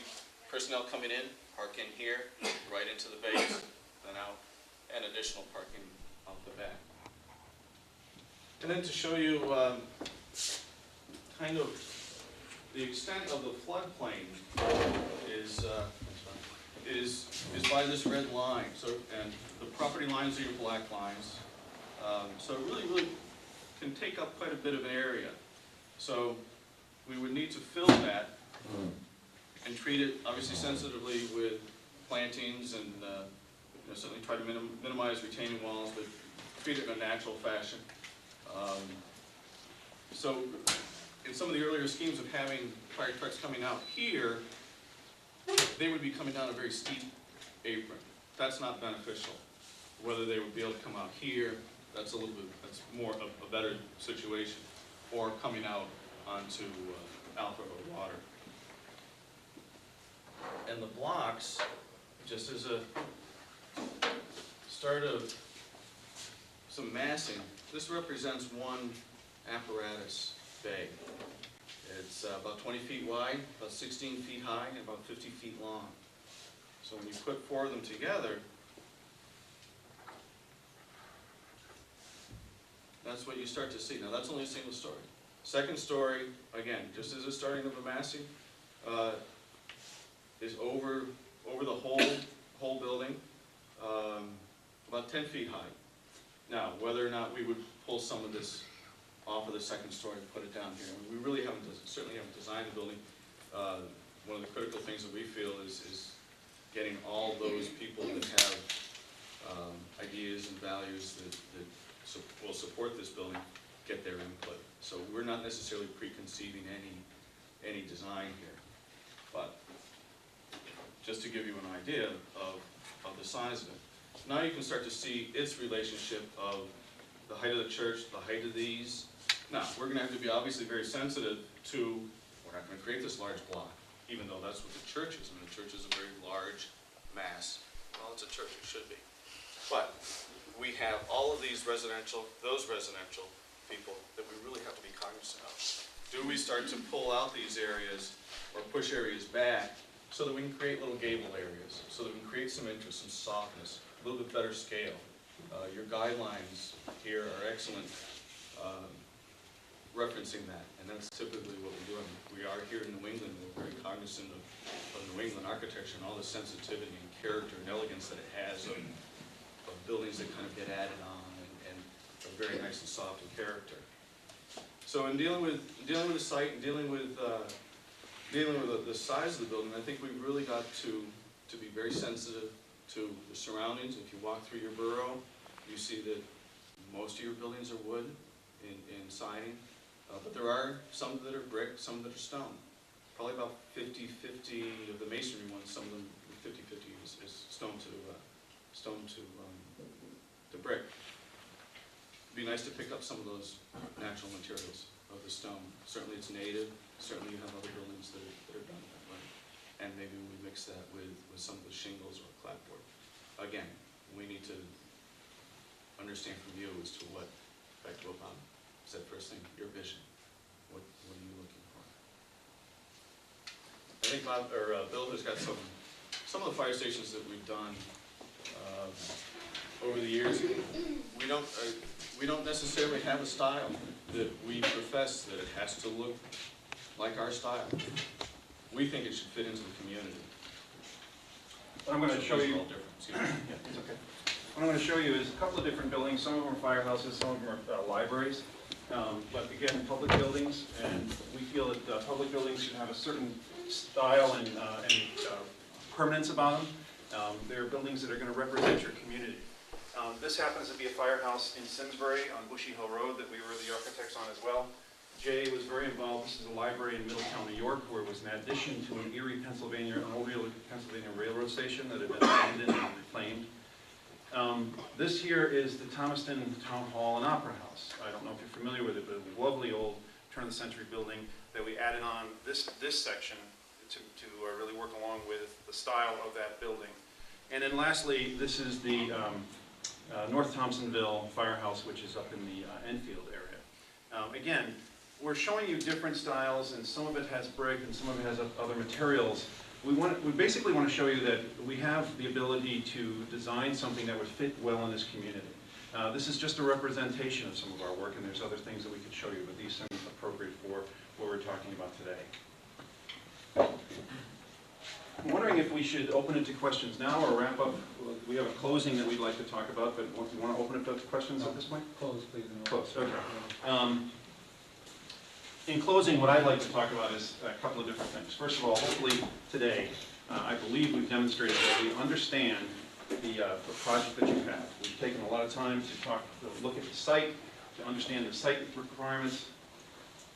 personnel coming in, park in here, right into the base, then out, and additional parking off the back. And then to show you kind of the extent of the floodplain is by this red line. So, and the property lines are your black lines. So it really can take up quite a bit of an area. So we would need to fill that and treat it obviously sensitively with plantings and you know, certainly try to minimize retaining walls, but treat it in a natural fashion. So in some of the earlier schemes of having fire trucks coming out here, they would be coming down a very steep apron. That's not beneficial. Whether they would be able to come out here, that's more of a better situation, or coming out onto Alpha or Water. And the blocks, just as a start of some massing, this represents one apparatus bay. It's about 20 feet wide, about 16 feet high, and about 50 feet long. So when you put four of them together, that's what you start to see. Now that's only a single story. Second story, again, just as a starting of the massing, is over the whole building, about 10 feet high. Now, whether or not we would pull some of this off of the second story and put it down here, we really certainly haven't designed the building. One of the critical things that we feel is getting all those people that have ideas and values that will support this building, get their input. So we're not necessarily preconceiving any design here. But just to give you an idea of the size of it, now you can start to see its relationship of the height of the church, the height of these. Now, we're going to have to be obviously very sensitive to, we're not going to create this large block, even though that's what the church is. I mean, the church is a very large mass. Well, it's a church, it should be. But we have all of these those residential people that we really have to be cognizant of. Do we start to pull out these areas or push areas back so that we can create little gable areas, so that we can create some interest, some softness, a little bit better scale? Your guidelines here are excellent referencing that, and that's typically what we're doing. We are here in New England, we're very cognizant of New England architecture and all the sensitivity and character and elegance that it has of buildings that kind of get added on and are very nice and soft in character. So in dealing with the site and dealing with the size of the building, I think we've really got to be very sensitive to the surroundings. If you walk through your borough, you see that most of your buildings are wood in siding, but there are some that are brick, some that are stone. Probably about 50-50 of the masonry ones, some of them 50-50 is stone to brick. It'd be nice to pick up some of those natural materials of the stone. Certainly it's native, certainly you have other buildings that are done that way. And maybe we mix that with some of the shingles or clapboard. Again, we need to understand from you as to what, back to what Bob said first thing, your vision. What are you looking for? I think Bill has got some of the fire stations that we've done over the years. We don't necessarily have a style that we profess that it has to look like our style. We think it should fit into the community. What I'm going to show you. Yeah, it's okay. What I'm going to show you is a couple of different buildings. Some of them are firehouses, some of them are libraries. But again, public buildings, and we feel that public buildings should have a certain style and permanence about them. They're buildings that are going to represent your community. This happens to be a firehouse in Simsbury on Bushy Hill Road that we were the architects on as well. Jay was very involved. This is a library in Middletown, New York, where it was an addition to an Erie, Pennsylvania, an old Pennsylvania railroad station that had been abandoned and reclaimed. This here is the Thomaston Town Hall and Opera House. I don't know if you're familiar with it, but it's a lovely old turn-of-the-century building that we added on this section to really work along with the style of that building. And then lastly, this is the North Thompsonville Firehouse, which is up in the Enfield area. Again, we're showing you different styles, and some of it has brick and some of it has other materials. We basically want to show you that we have the ability to design something that would fit well in this community. This is just a representation of some of our work, and there's other things that we could show you, but these seem appropriate for what we're talking about today. I'm wondering if we should open it to questions now or wrap up. We have a closing that we'd like to talk about, but do you want to open it to questions at this point? Close, please. Close, okay. In closing, what I'd like to talk about is a couple of different things. First of all, hopefully today, I believe we've demonstrated that we understand the project that you have. We've taken a lot of time to look at the site, to understand the site requirements.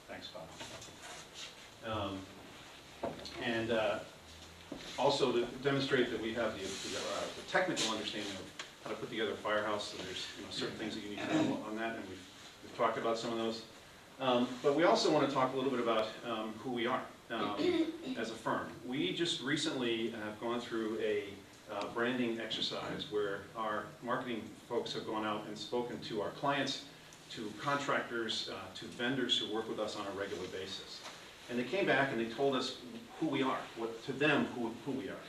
Thanks, Bob. And also to demonstrate that we have the technical understanding of how to put together a firehouse. So there's certain things that you need to know on that, and we've talked about some of those. But we also want to talk a little bit about who we are as a firm. We just recently have gone through a branding exercise where our marketing folks have gone out and spoken to our clients, to contractors, to vendors who work with us on a regular basis. And they came back and they told us who we are, to them who we are.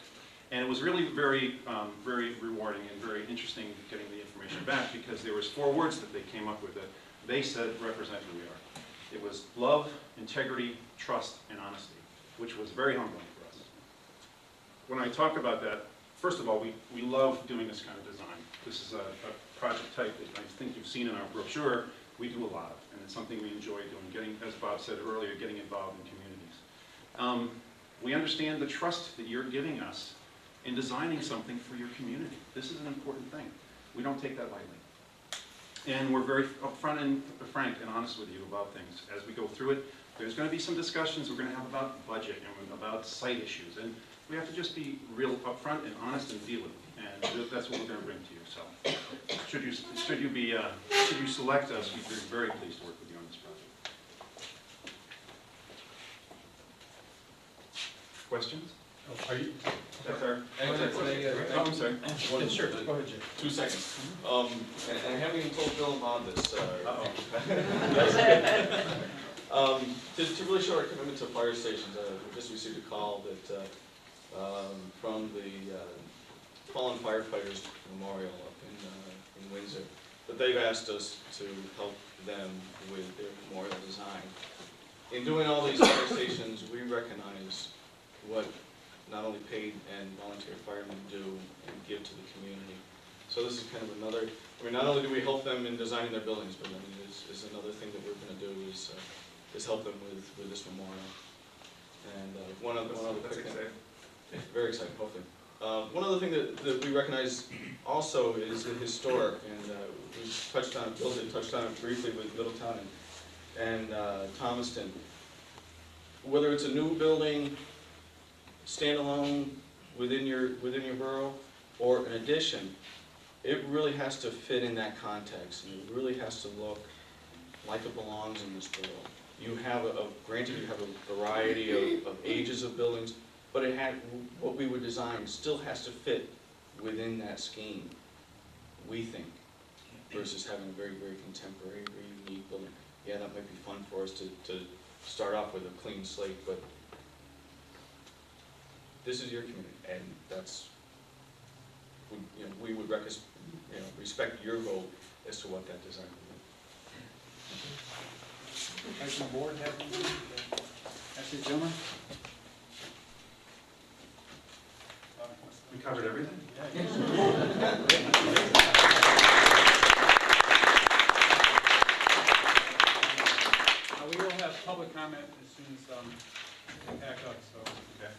And it was really very, very rewarding and very interesting getting the information back, because there was 4 words that they came up with that they said represent who we are. It was love, integrity, trust, and honesty, which was very humbling for us. When I talk about that, first of all, we love doing this kind of design. This is a project type that I think you've seen in our brochure, we do a lot of, and it's something we enjoy doing, getting, as Bob said earlier, getting involved in communities. We understand the trust that you're giving us in designing something for your community. This is an important thing. We don't take that lightly. And we're very upfront and frank and honest with you about things. As we go through it, there's going to be some discussions we're going to have about budget and about site issues. And we have to just be real upfront and honest and deal with it. And that's what we're going to bring to you. So, should you select us, we'd be very pleased to work with you on this project. Questions? Are you? That's our. Oh, I'm sorry. One, Sure. Go ahead, Jay. 2 seconds. And I haven't even told Bill about this. To really show our commitment to fire stations, we just received a call that from the Fallen Firefighters Memorial up in Windsor, that they've asked us to help them with their memorial design. In doing all these fire stations, we recognize what not only paid and volunteer firemen do and give to the community. So this is kind of another, I mean, not only do we help them in designing their buildings, but I mean, is another thing that we're going to do is help them with this memorial. And one other quick thing. Very exciting, hopefully. One other thing that we recognize also is the historic, and we touched on it, Bill did touched on it briefly with Middletown and Thomaston. Whether it's a new building, standalone within your borough, or an addition, it really has to fit in that context, and it really has to look like it belongs in this borough. You have granted you have a variety of ages of buildings, but what we would design still has to fit within that scheme, we think, versus having a very, very contemporary, very unique building. Yeah, that might be fun for us to start off with a clean slate, but this is your community, and that's, we would respect your vote as to what that design would be. Does the board have anything? Actually, gentlemen? We covered everything? We will have public comment as soon as we pack up, so. Okay.